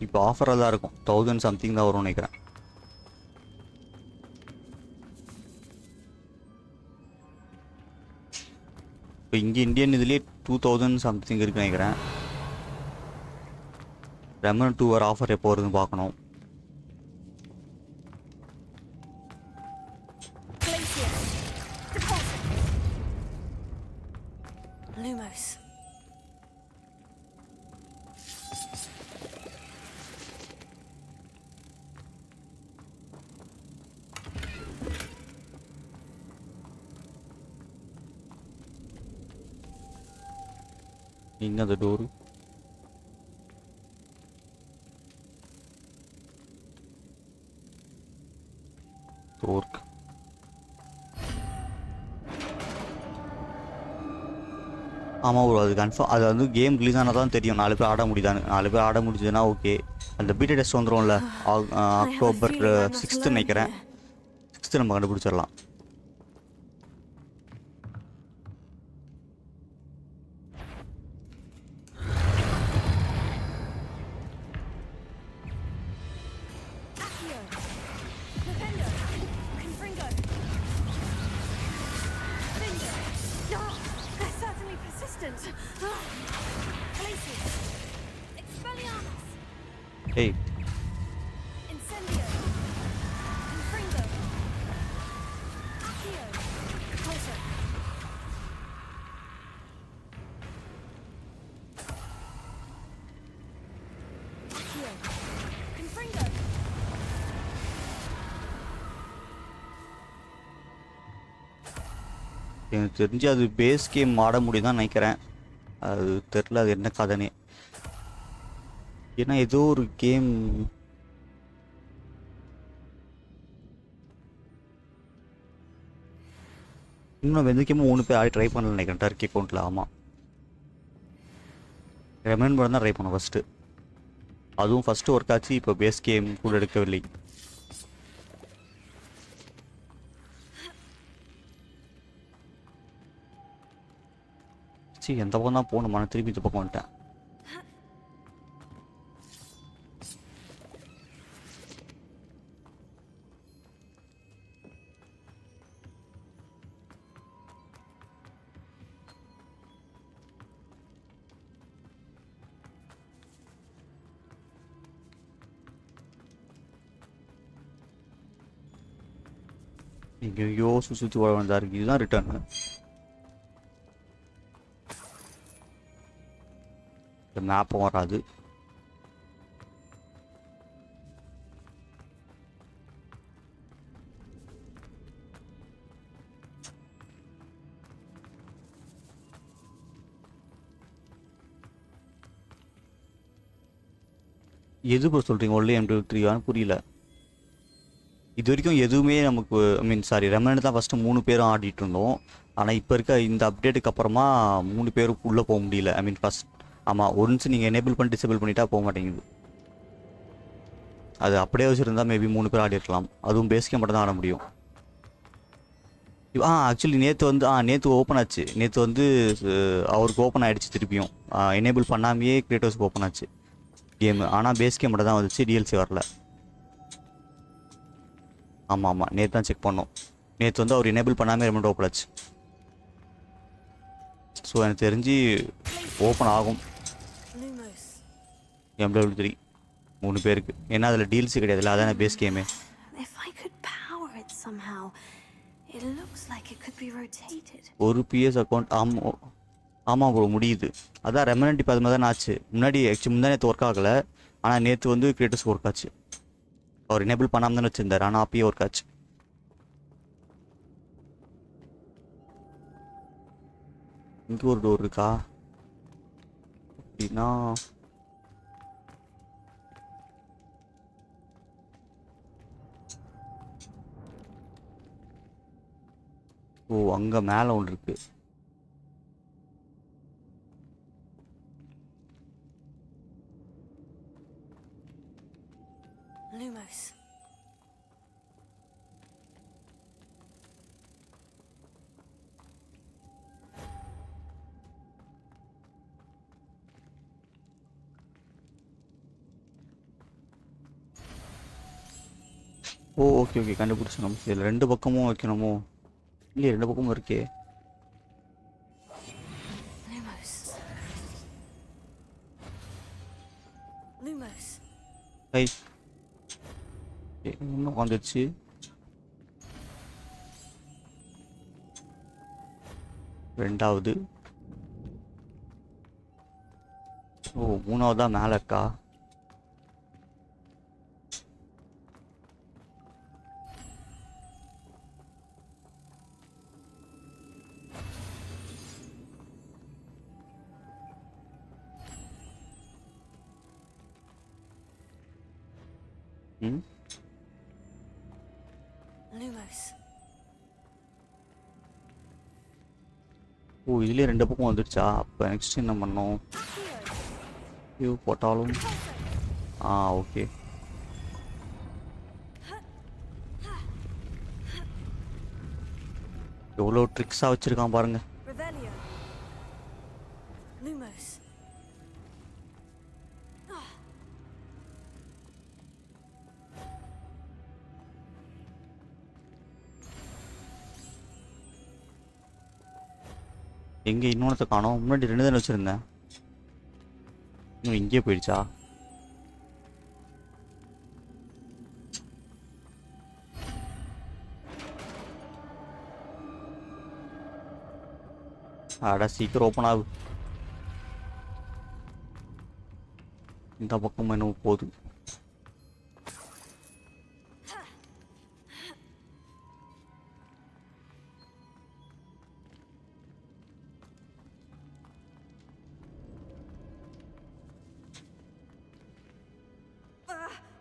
இப்போ ஆஃபரில் தான் இருக்கும், 1000 சம்திங் தான் வரும்னு நினைக்கிறேன். இப்போ இங்கே இந்தியன் இதுலேயே 2000 சம்திங் இருக்குன்னு நினைக்கிறேன். ரெமன் 2 வர ஆஃபர் எப்போ வருதுன்னு பார்க்கணும். Lumos. எங்க அந்த டோரு? டோர்க். ஆமாம் ப்ரோ, அது கன்ஃபார்ம். அது வந்து கேம் ரிலீஸ் ஆனால் தான் தெரியும் 4 பேர் ஆட முடியுதான்னு. 4 பேர் ஆட முடிஞ்சதுன்னா ஓகே. அந்த பீட்டா டெஸ்ட் வந்துடும்ல அக்டோபர் 6 நினைக்கிறேன். 6 நம்ம கண்டுபிடிச்சிடலாம். resistance. Places. Expelliarmus. Hey, Incendio. Confringo. Accio. Closer. Accio. Confringo. எனக்கு தெரிஞ்சு அது பேஸ் கேம் ஆட முடியும்தான் நினைக்கிறேன். அது தெரில அது என்ன கதைனே. ஏன்னா ஏதோ ஒரு கேம் இன்னும் எந்த கேமும் 3 பேர் ஆடி ட்ரை பண்ணல நினைக்கிறேன் டர்க்கி அக்கௌண்ட்டில். ஆமாம், ரெமெண்ட் தான் ட்ரை பண்ணோம் ஃபஸ்ட்டு. அதுவும் ஃபஸ்ட்டு ஒர்க் ஆச்சு. இப்போ பேஸ் கேம் கூட எடுக்கவில்லை. சரி, எந்த பக்கம் தான் போகணுமா? நான் திருப்பி இந்த பக்கம் வந்துட்டேன். எங்கேயோ சுற்றி வர வேண்டியதாக இருக்குது. இதுதான் ரிட்டர்னு. இந்த மேப்பும் வராது. எது ப்ரோ சொல்கிறீங்க? ஒன்லி M23 புரியல. இது வரைக்கும் எதுவுமே நமக்கு சாரி ரெமனண்ட் தான் ஃபஸ்ட்டு 3 பேரும் ஆடிட்டு இருந்தோம். ஆனால் இப்போ இருக்க இந்த அப்டேட்டுக்கு அப்புறமா 3 பேரும் உள்ளே போக முடியல. ஃபஸ்ட் ஆமாம், ஒன்ஸ் நீங்கள் எனேபிள் பண்ணி டிசேபிள் பண்ணிட்டா போக மாட்டேங்குது. அது அப்படியே வச்சுருந்தா மேபி 3 பேர் ஆடி இருக்கலாம். அதுவும் பேசிக்க மட்டும் தான் ஆட முடியும். ஆக்சுவலி நேற்று ஓப்பன் ஆச்சு. நேற்று வந்து அவருக்கு ஓப்பன் ஆகிடுச்சு திருப்பியும். எனேபிள் பண்ணாமையே கிரியேட்டர்ஸ்க்கு ஓப்பன் ஆச்சு கேமு. ஆனால் பேஸ் கேம் மட்டும் தான் வந்துச்சு, டிஎல்சி வரல. ஆமாம், நேற்று தான் செக் பண்ணோம். நேற்று வந்து அவர் எனேபிள் பண்ணாமல் ரெமெண்ட் ஓப்பன் ஆச்சு. ஸோ எனக்கு தெரிஞ்சு ஓப்பன் ஆகும் M23 3 பேருக்கு. ஏன்னா அதில் டீல்ஸு கிடையாதுல்ல, அதான base game. If I could power it somehow, it looks like it could be rotated. ஒரு பிஎஸ் அக்கௌண்ட் ஆமாம் ப்ரோ முடியுது. அதான் ரெமனண்ட் இப்போ அது மாதிரி தான் ஆச்சு. முன்னாடி முந்தா நேற்று ஒர்க் ஆகலை. ஆனால் நேற்று வந்து கிரியேட்டர்ஸ் ஒர்க் ஆச்சு. அவர் எனேபிள் பண்ணாமல் தானே வச்சுருந்தார், ஆனால் அப்பயே ஒர்க் ஆச்சு. இங்கே ஒரு டோர் இருக்கா அப்படின்னா? ஓ, அங்கே மேலே ஒன்று இருக்கு. Lumos. ஓ, ஓகே ஓகே, கண்டுபிடிச்சோம். இதில் 2 பக்கமும் வைக்கணுமோ? இல்லையே, 2 பக்கமும் இருக்கே. Lumos. Lumos. ஐ இன்னும் வந்துடுச்சு. ரெண்டாவது. ஓ, மூணாவதா மேலே இருக்கா? ம், Lumos. ஓ, இதுலேயே 2 பக்கம் வந்துடுச்சா? அப்போ நெக்ஸ்ட் என்ன பண்ணோம்? ஐயோ, போட்டாலும் ஓகே. எவ்வளோ ட்ரிக்ஸாக வச்சுருக்கான் பாருங்க. Revelio. Lumos. எங்கே இன்னொன்றத்தை காணோம்? முன்னாடி 2 தானே வச்சுருந்தேன். இன்னும் இங்கே போயிடுச்சா? அட சீக்கிரம் ஓப்பன் ஆகு. இந்த பக்கம் என்ன போகுது?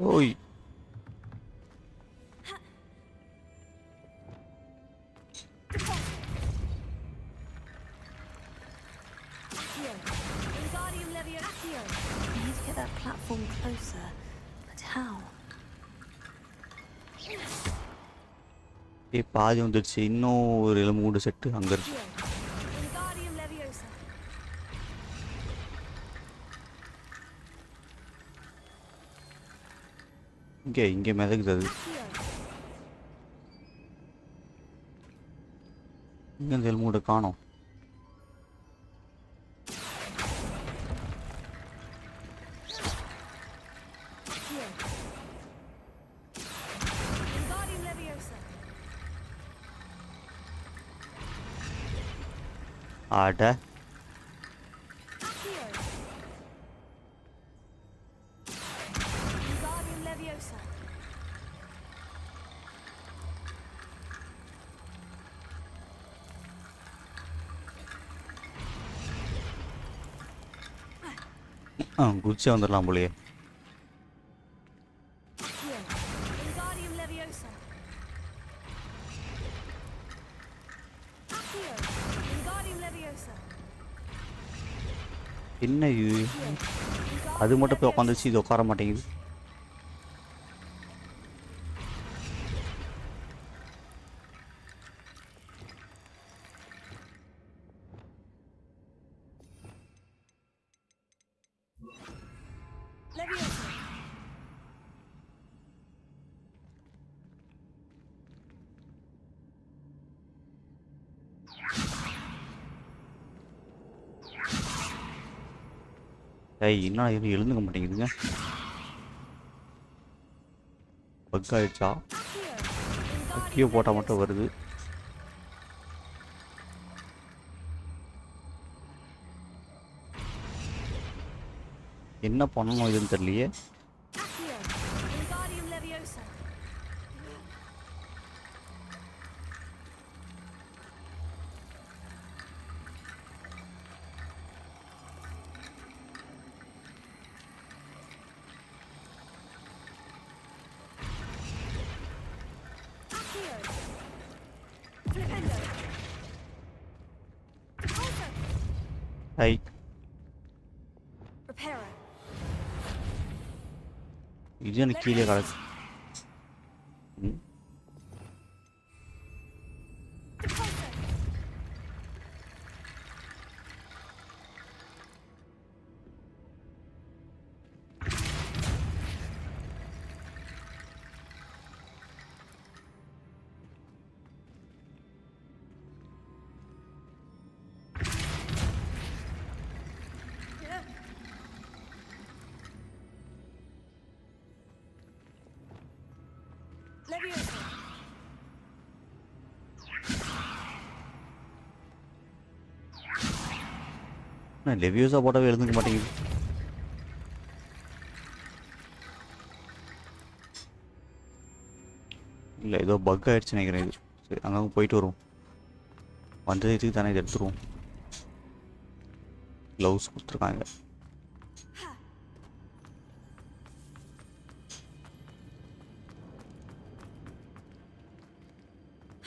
ஓய் We need to get that platform closer. But how? பாதி வந்துடுச்சு. இன்னும் ஒரு எலும்பு செட்டு அங்கே இருக்கு. இங்கே மிதக்குது அது. இங்கே அந்த எலும்பு காணோம். அட குச்சி வந்துடலாம் போலயே. என்ன இது? அது மட்டும் போய் உட்காந்துச்சு, இது உட்கார மாட்டேங்குது. ஏய் இன்னும் எதுவும் எழுந்துக்க மாட்டேங்குதுங்க. பக் ஆயிடுச்சா? கீழே போட்டால் மட்டும் வருது. என்ன பண்ணணும் இதுன்னு தெரியலையே. ஐ இது எனக்கு கீழே கிடக்கு. லெவியோஸா போட்டாவே எழுந்துக்க மாட்டேங்குது. இல்லை ஏதோ பக் ஆயிடுச்சு நினைக்கிறேன் இது. சரி அங்கே போயிட்டு வருவோம். வந்தது இதுக்கு தானே இது எடுத்துருவோம். க்ளவுஸ் கொடுத்துருக்காங்க.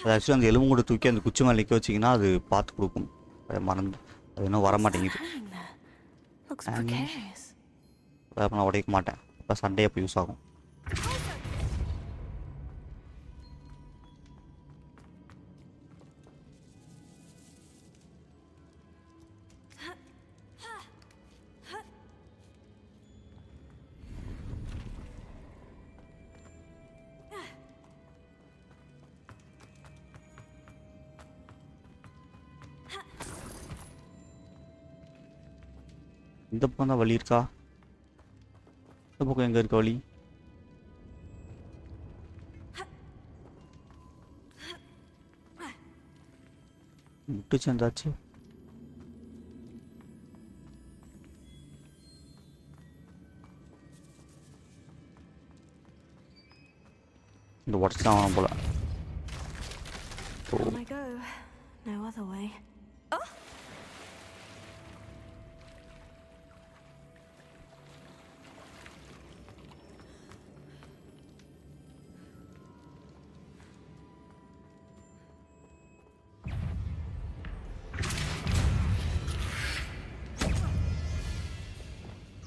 அது ஆக்சுவலி அந்த எலும்பு கூட தூக்கி அந்த குச்சி மேலே நிற்க வச்சிங்கன்னா அது பார்த்து கொடுக்கும். அதை மறந்து அது இன்னும் வர மாட்டேங்குது. நான் உடைக்க மாட்டேன். இப்போ சண்டே அப்போ யூஸ் ஆகும். இந்த பக்கம் தான் வழி இருக்கா? இந்த பக்கம் எங்கே இருக்க வழி? முட்டு சேர்ந்தாச்சு. இந்த உடச்சு தான் ஆகணும் போல. Down I go. No other way.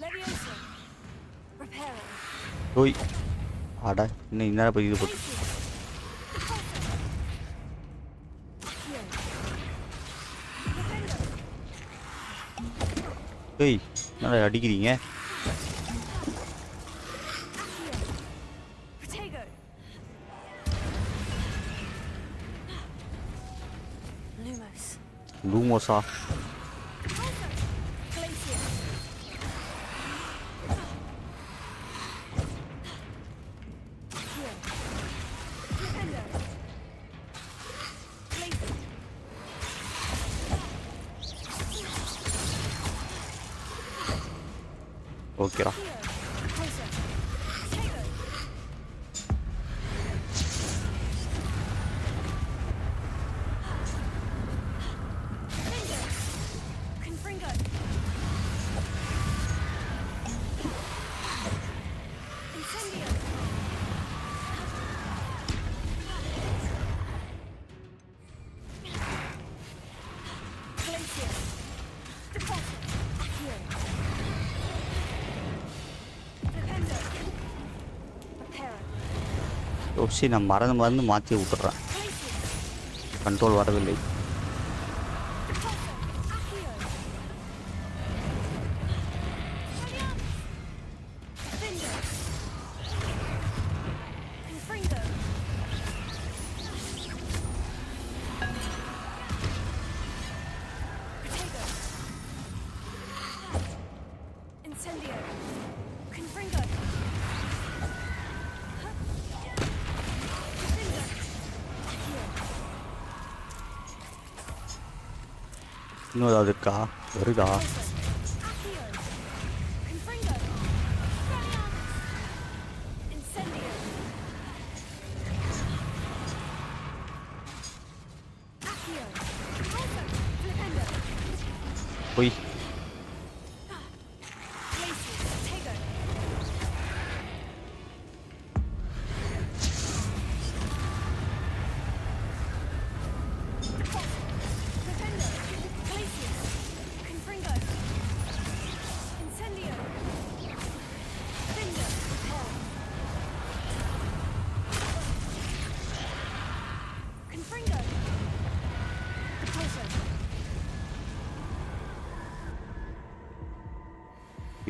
Leviosa. Repairing. ஓய் ஆடா, இன்னும் இந்நேரம் போய் இது போட்டு. ஏய், என்னடா அடிக்கிறீங்க? லூமோஸா? ஓகேடா. ஓசி, நான் மறந்து மாற்றி விட்டுறேன். கண்ட்ரோல் வரவில்லை. இன்னும் ஏதாவது இருக்கா? வருதா? போய்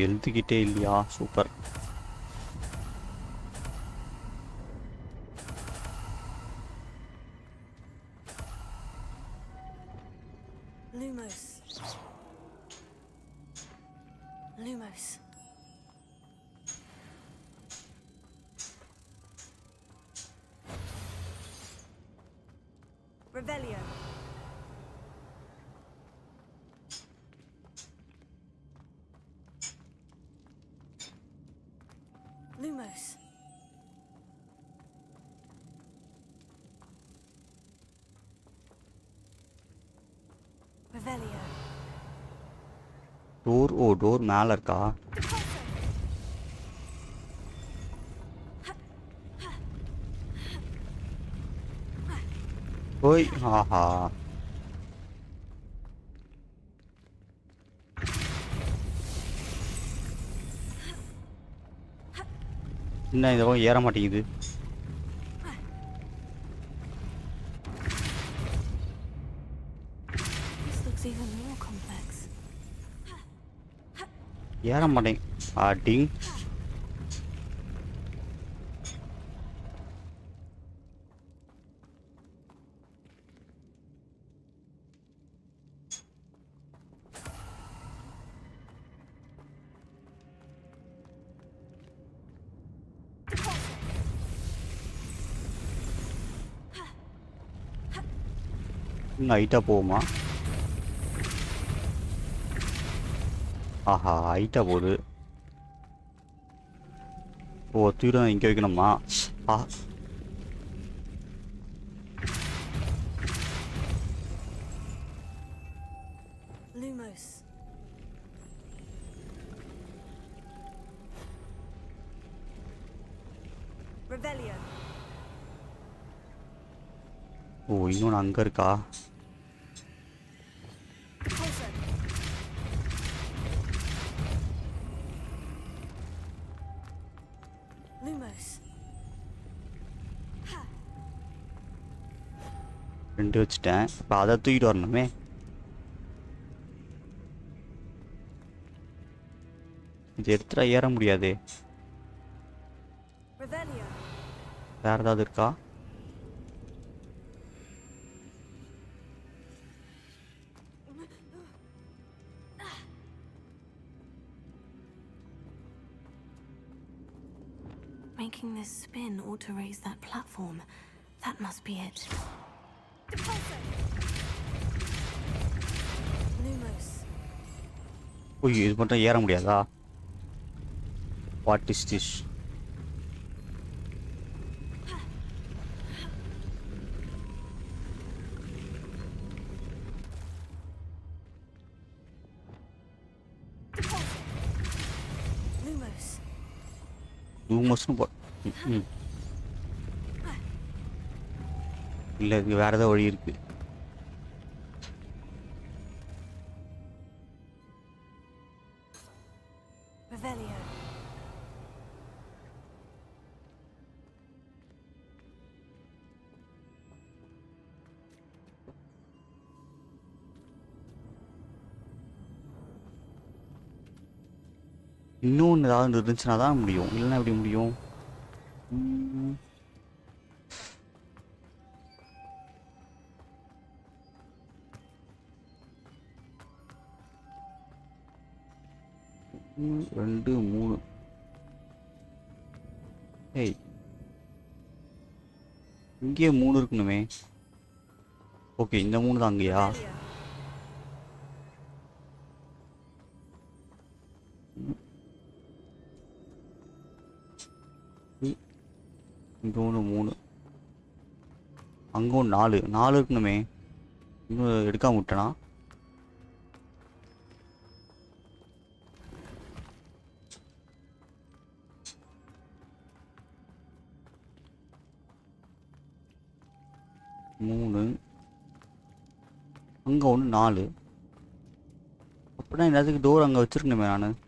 எழுத்துக்கிட்டே இல்லையா? Super. Lumos. Revelio. Lumos. Revelio. Door மேலே இருக்கா? ஓய், ஆஹா. என்ன இந்த பக்கம் ஏற மாட்டேங்குது? This looks even more complex. ஏற மாட்டேங்க. அடிங். இன்னும் ஹைட்டாக போகுமா? ஆஹா ஹைட்டாக போகுது. ஓ தூரம் இங்கே வைக்கணுமா? ஆ Lumos. Revelio. ஓ இன்னொன்று அங்கே இருக்கா? Pulso. Lumos. 2 வச்சுட்டேன். இப்போ அதை தூக்கிட்டு வரணுமே. இது எடுத்துட்டா ஏற முடியாது. Revelio. வேற ஏதாவது இருக்கா? Making this spin ought to raise that platform. That must be it. Lumos. ஓய் இது மட்டும் ஏற முடியாதா? What is this? Lumos. லூமஸ்னு போ. இல்லை இது வேற ஏதாவது வழி இருக்கு. Revelio. இன்னொன்று ஏதாவது இருந்துச்சுன்னா தான் முடியும். இல்லைன்னா எப்படி முடியும்? ரெண்டு மூணு. ஏய் இங்கே 3 இருக்கணுமே. ஓகே இந்த 3 தான் அங்கேயா? இங்கே 3 அங்கே 4 இருக்கணுமே. இன்னும் எடுக்காம விட்டனா? மூணு அங்கே 1 4. அப்படின்னா எல்லாத்துக்கும் டோர் அங்கே வச்சிருக்கணுமே நான்.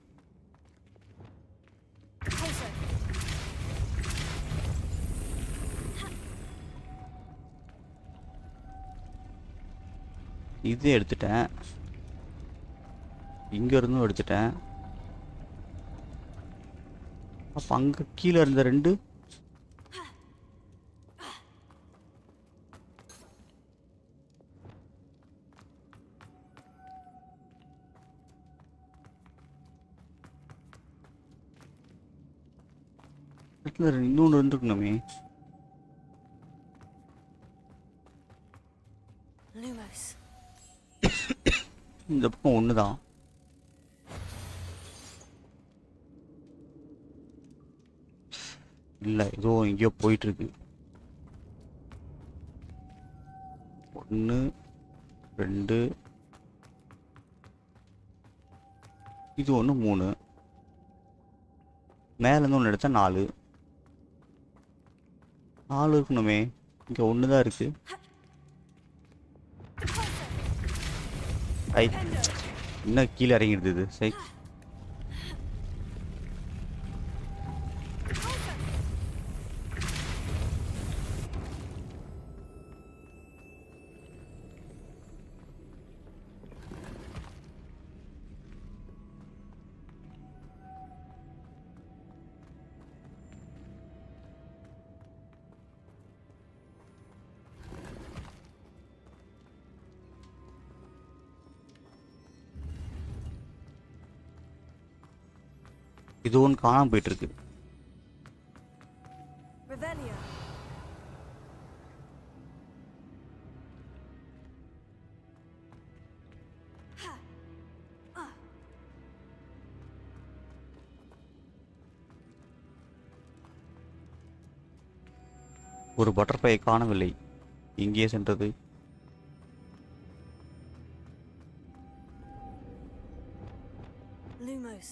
இது எடுத்துட்டேன். இங்க இருந்தும் எடுத்துட்டேன். அப்ப அங்க கீழே இருந்த 2 இன்னொன்று இருந்துருக்கணுமே. Lumos. இந்த பக்கம் 1 தான். இல்லை ஏதோ எங்கேயோ போயிட்டு இருக்கு. 1 2 இது 1 3 மேலேருந்து 1 எடுத்தா 4 இருக்கணுமே. இங்கே 1 தான் இருக்கு. ஐ இன்னும் கீழே இறங்கிடுது இது. சரி இது ஒன்று காணாம போயிட்டு இருக்கு. Revelio. ஒரு பட்டர்ஃப்ளையை காணவில்லை. எங்கே சென்றது? Lumos.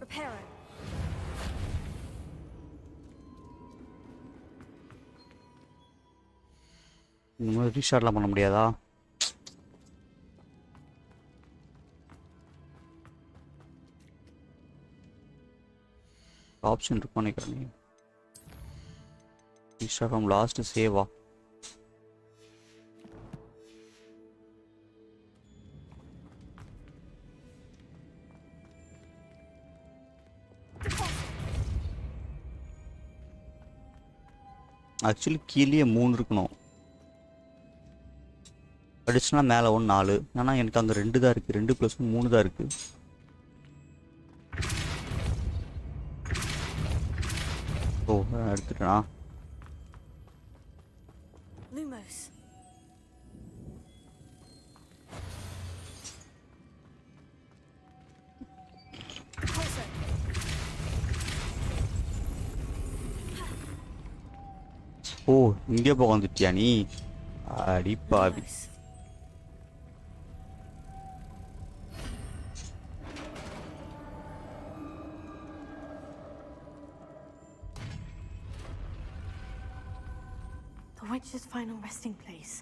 Reparo. இந்த மாதிரி ரீஸ்டார்ட்லாம் பண்ண முடியாதா? ஆப்ஷன் இருக்கும்னு நினைக்கிறேன். Restart from last Seva? Actually கீழே 3 இருக்கணும். அடிச்சுனா மேலே 1 4. ஆனால் எனக்கு அங்கே 2 தான் இருக்குது. 2 + 3 தான் இருக்குது. ஓ எடுத்துட்டேனா? Lumos. ஓ இங்கே போக வந்துட்டியா நீ? அடி பாவி. The witch's final resting place.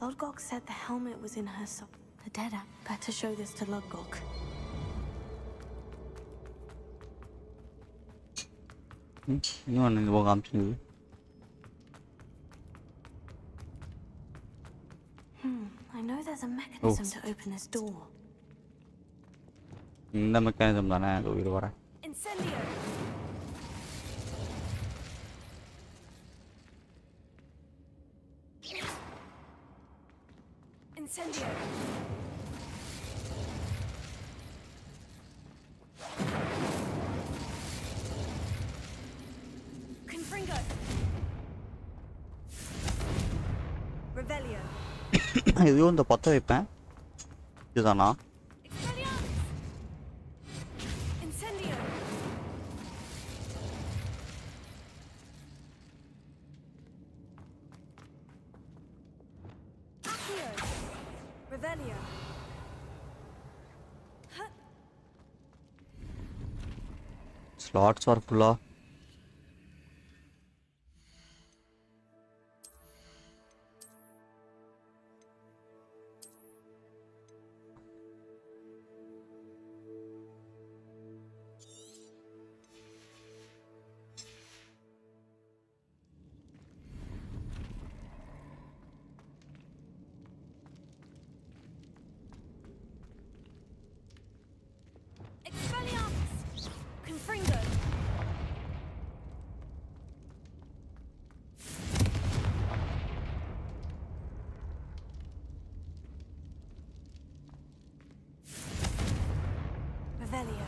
Lodgok said the helmet was in her soul. The dead better show this to Lodgok. இன்னும் இந்த போக காமிச்சிது. I know there's a mechanism to open this door. இந்த மெக்கானிசம் தானே இது வர. Incendio. Incendio. Confringo. Revelio. எதுவும் இந்த பற்ற வைப்பேன். இதுதானா? Incendio. Accio. Revelio. Slots are ஃபுல்லா? Expelliarmus. Confringo. Revelio.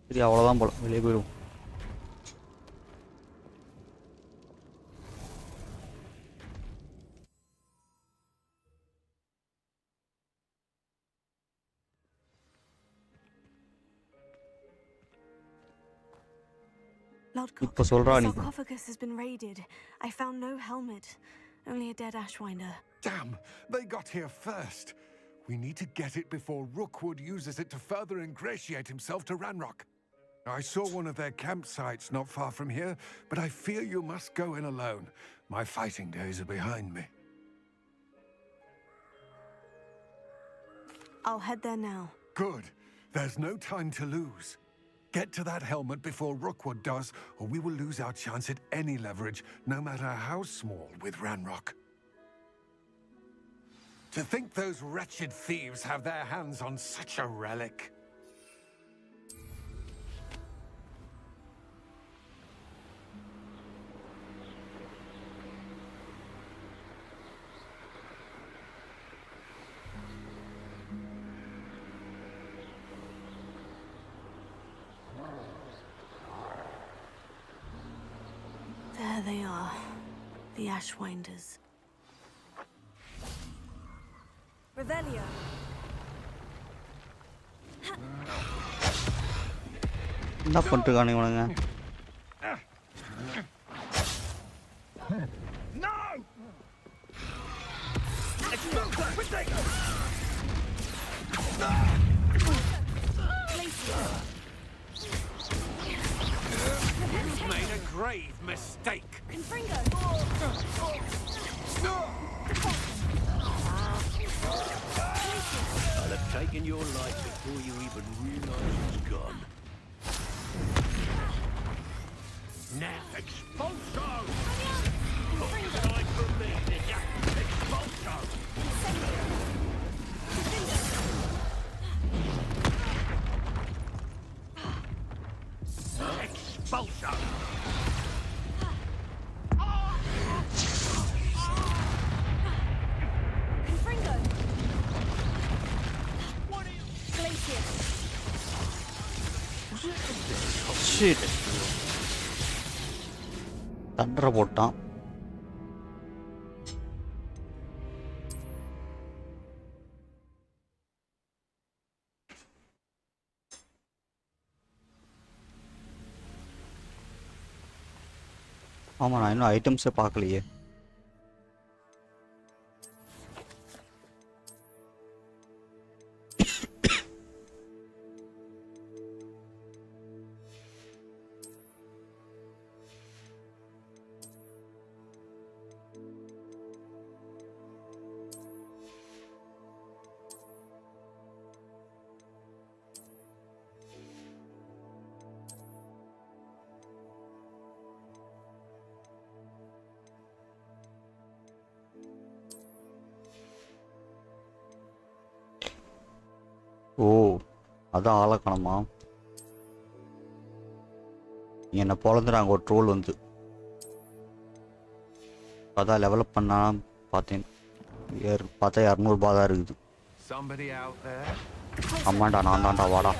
சரி அவ்வளோதான் போல, வெளியே போயிடுவோம். Lodgok, இப்போ சொல்கிறா the நீ. sarcophagus has been raided. I found no helmet, only a dead ashwinder. Damn, they got here first. We need to get it before Rookwood uses it to further ingratiate himself to Ranrock. I saw one of their campsites not far from here, but I fear you must go in alone. My fighting days are behind me. I'll head there now. Good. There's no time to lose. Get to that helmet before Rookwood does, or we will lose our chance at any leverage, no matter how small, with Ranrock. To think those wretched thieves have their hands on such a relic. they are. The Ashwinders. Revelio. என்ன பண்ணிருக்கானு இவனுங்க? No! You've made a grave mistake. Confringo. I'll have taken your life before you even realize it's gone. Now, expulso! What can I believe in ya? Expulso! Expulso! Confringo. Glacier. Shit. Thandarai போட்டான். ஆமா நான் இன்னும் ஐட்டம்ஸே பார்க்கலையே. ஓ அதான் ஆளை காணுமா? என்னை பொழந்துறாங்க ஒரு ட்ரோல் வந்து. அதான் டெவலப் பண்ணா பார்த்தேன். பார்த்தா 200 ரூபா தான் இருக்குது. ஆமாண்டா நான் தான்டா வாடா.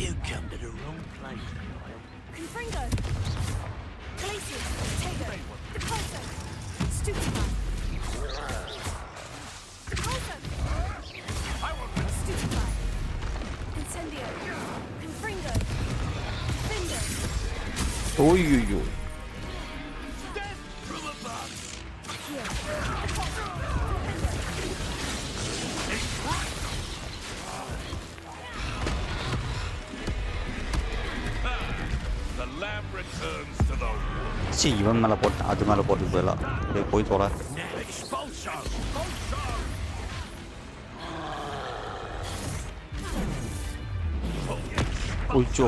You come to the wrong place, Kyle. Confringo. Glacier. Tego. Depulso. Stupefy. Depulso. Stupefy. Incendio. Confringo. Findo. ஓய்யோ From above. Here. The lamb returns to the wood. சரி இவன் மேலே போட்டேன், அது மேலே போட்டு போயிடலாம். போய் தொலை. Now, expulso! Expulso! உச்சோ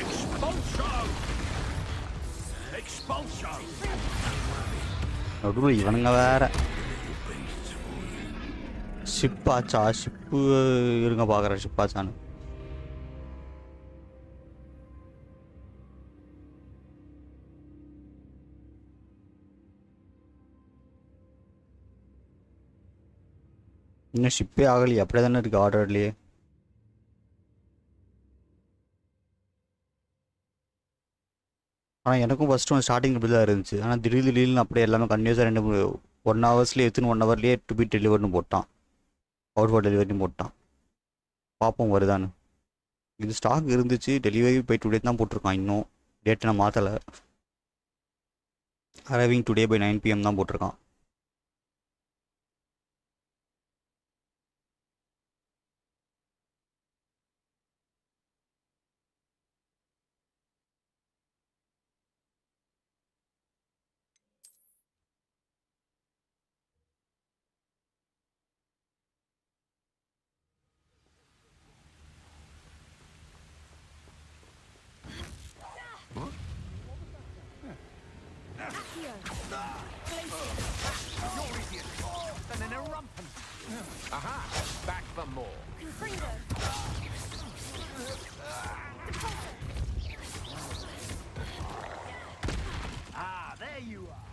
Expulso! Expulso! நடுவில் இவனுங்க வேற. ஷிப்பாச்சா? ஷிப்பு இருங்க பார்க்குறேன் ஷிப்பாச்சான்னு. இன்னும் ஷிப்பே ஆகலையே, அப்படியே தானே இருக்குது ஆர்டர்லேயே. ஆனால் எனக்கும் ஃபஸ்ட்டு ஒன்று ஸ்டார்டிங் இப்படி தான் இருந்துச்சு. ஆனால் திடீர்னு அப்படியே எல்லாமே கன்டினியூஸாக 1 ஹவர்ஸ்லேயே எடுத்துன்னு 1 ஹவர்லேயே டு பி டெலிவர்னு போட்டான். அவுட் ஃபார் டெலிவரின்னு போட்டான். பார்ப்போம் வருதான்னு. இது ஸ்டாக் இருந்துச்சு, டெலிவரி பை டுடே தான் போட்டிருக்கான். இன்னும் டேட்டை நான் மாற்றலை. அரைவிங் டுடே பை 9 PM தான் போட்டிருக்கான். Aha! Back for more. Confringo. There you are.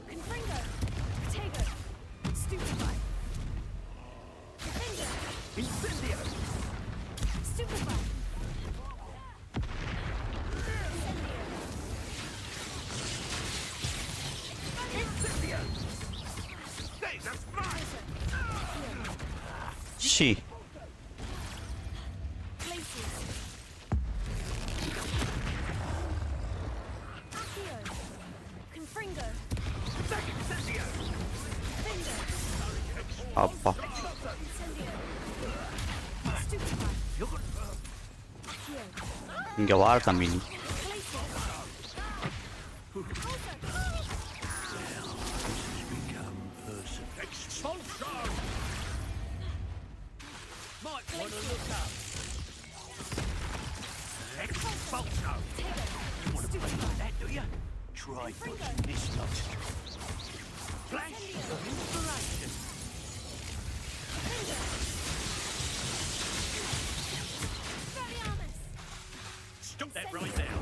Confringo. Protego. Stupefy. Defender. Incendio. Stupefy. Incendio. There's a smash. She. Places. Accio. Confringo. Incendio. Defender. அப்பா Incendio. Stupefy. Accio. இங்க வா தம்பி நீ. Might want to look up. Expulso. You want to play like that, do you? Try dodging this lot. Flash of inspiration. Stop that right now.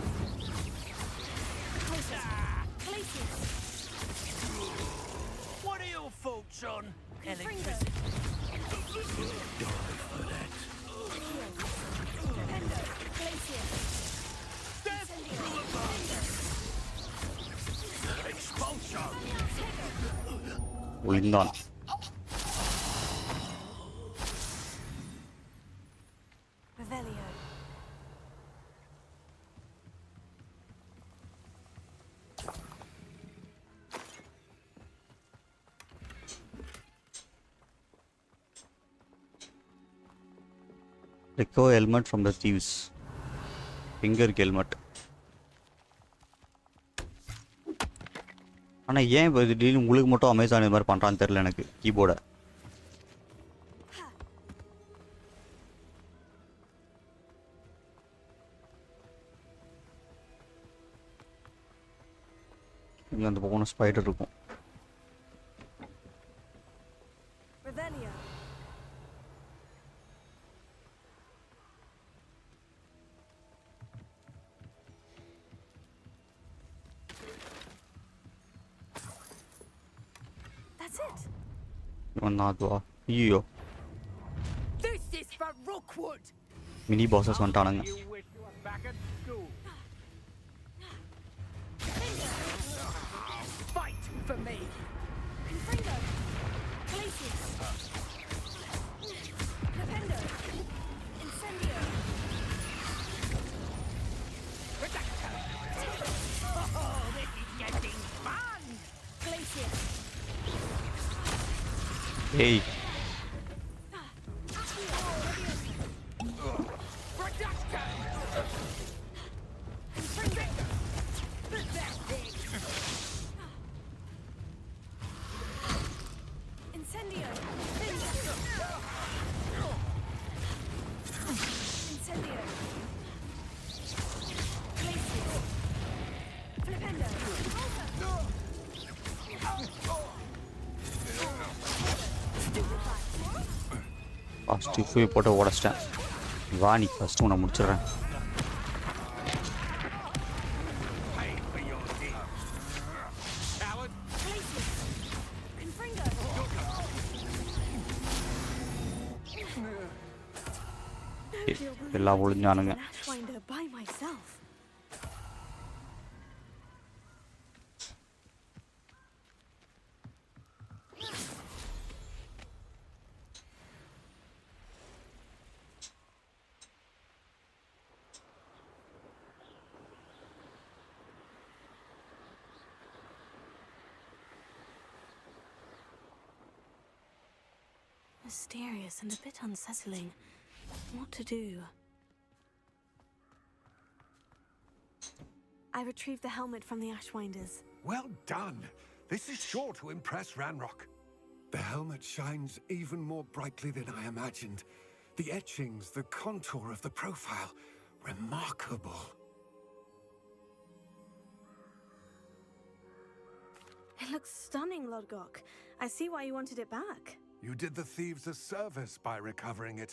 What are your thoughts on electricity? Die for that. Expulso. விழுந்தான். Revelio. Recover helmet from the thieves. Finger helmet. ஆனா ஏன் இப்போ திடீர்னு உங்களுக்கு மட்டும் Amazon இது மாதிரி பண்றான்னு தெரியல எனக்கு கீபோர்டை. இங்க அந்த பக்கம் ஸ்பைடர் இருக்கும். Revelio. That's it. இவன் தான் அதுவா? ஐயோ This is for Rookwood. Mini bosses வந்துட்டானுங்க. You wish you were back at school. Fight for me. Confringo. Glacius. Defendo. Incendio. Oh, this is getting fun. Glacius. ஏய் Incendio. Incendio. Glacius. Flipendo. First if போட்டு உடச்சிட்டேன். வா நீ first உன்னை முடிச்சிடுறேன். எல்லாம் ஒளிஞ்சானுங்க. Ashwinder by myself. Mysterious and a bit unsettling. What to do? I retrieved the helmet from the Ashwinders. Well done. This is sure to impress Ranrock. The helmet shines even more brightly than I imagined. The etchings, the contour of the profile. Remarkable. It looks stunning, Lodgok. I see why you wanted it back. You did the thieves a service by recovering it.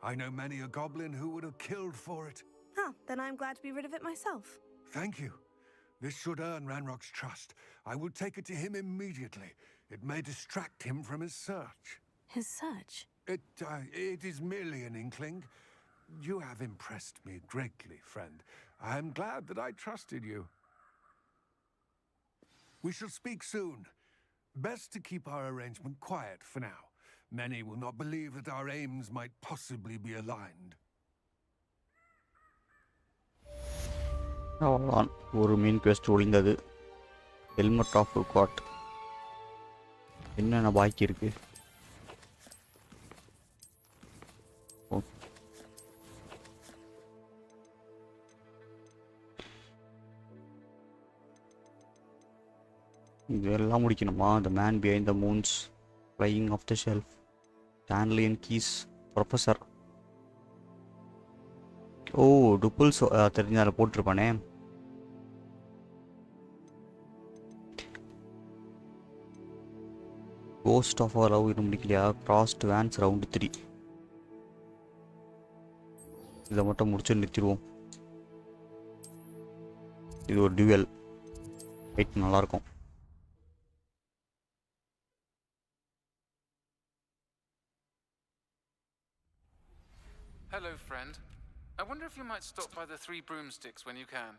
I know many a goblin who would have killed for it. Ah, then I'm glad to be rid of it myself. Thank you. This should earn Ranrock's trust. I will take it to him immediately. It may distract him from his search. His search? It is merely an inkling. You have impressed me greatly, friend. I am glad that I trusted you. We shall speak soon. Best to keep our arrangement quiet for now. Many will not believe that our aims might possibly be aligned. அவ்வளோதான், ஒரு main quest ஒழிந்தது. Helmet of God. என்னென்ன பாக்கி இருக்கு? இதெல்லாம் முடிக்கணுமா? The man behind the moons, flying off the shelf, ஸ்டான்லியன் keys, professor. Oh, டுப்புல்ஸ் தெரிஞ்ச அதில் போட்டிருப்பானே. கோஸ்ட் ஆஃப் அவர் லவ் இன்னும் முடிக்கலையா? Crossed vans round 3. இதை மட்டும் முடிச்சு நிறுத்திடுவோம். இது ஒரு டியூவல் ஃபைட், நல்லாயிருக்கும். Hello, friend. I wonder if you might stop by the Three Broomsticks when you can.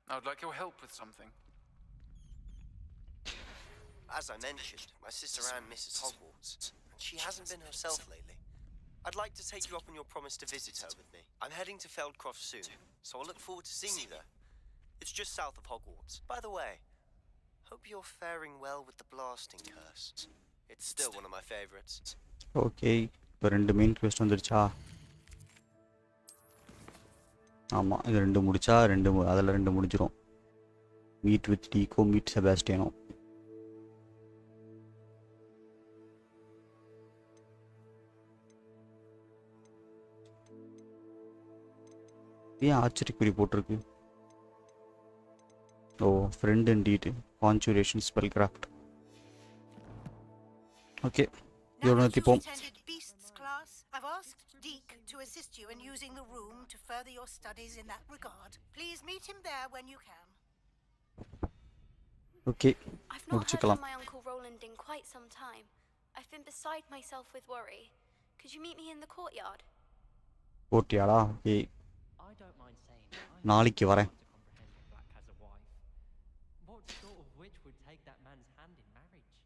I would like your help with something. As I mentioned, my sister Anne misses Hogwarts, and she hasn't been herself lately. I'd like to take you up on your promise to visit her with me. I'm heading to Feldcroft soon, so I'll look forward to seeing you there. It's just south of Hogwarts. By the way, hope you're faring well with the blasting curse. It's still one of my favorites. Okay, இப்போ 2 main quest வந்துருச்சா? ஆமாம், இது 2 முடிச்சா அதில் 2 முடிஞ்சிடும். Meet with Diego, meet Sebastiano. ஏன் ஆச்சரியக்குறி போட்டிருக்கு? Oh, friend indeed, conjuration spellcraft. Okay, இதோட நிறுத்திப்போம். I've asked Deke to assist you in using the room to further your studies in that regard. Please meet him there when you can. Okay. I've not heard from my Uncle Roland in quite some time. I've been beside myself with worry. Could you meet me in the courtyard? Courtyard, okay. I don't mind saying நாளைக்கு வரேன். Black has a wife. What sort of witch would take that man's hand in marriage?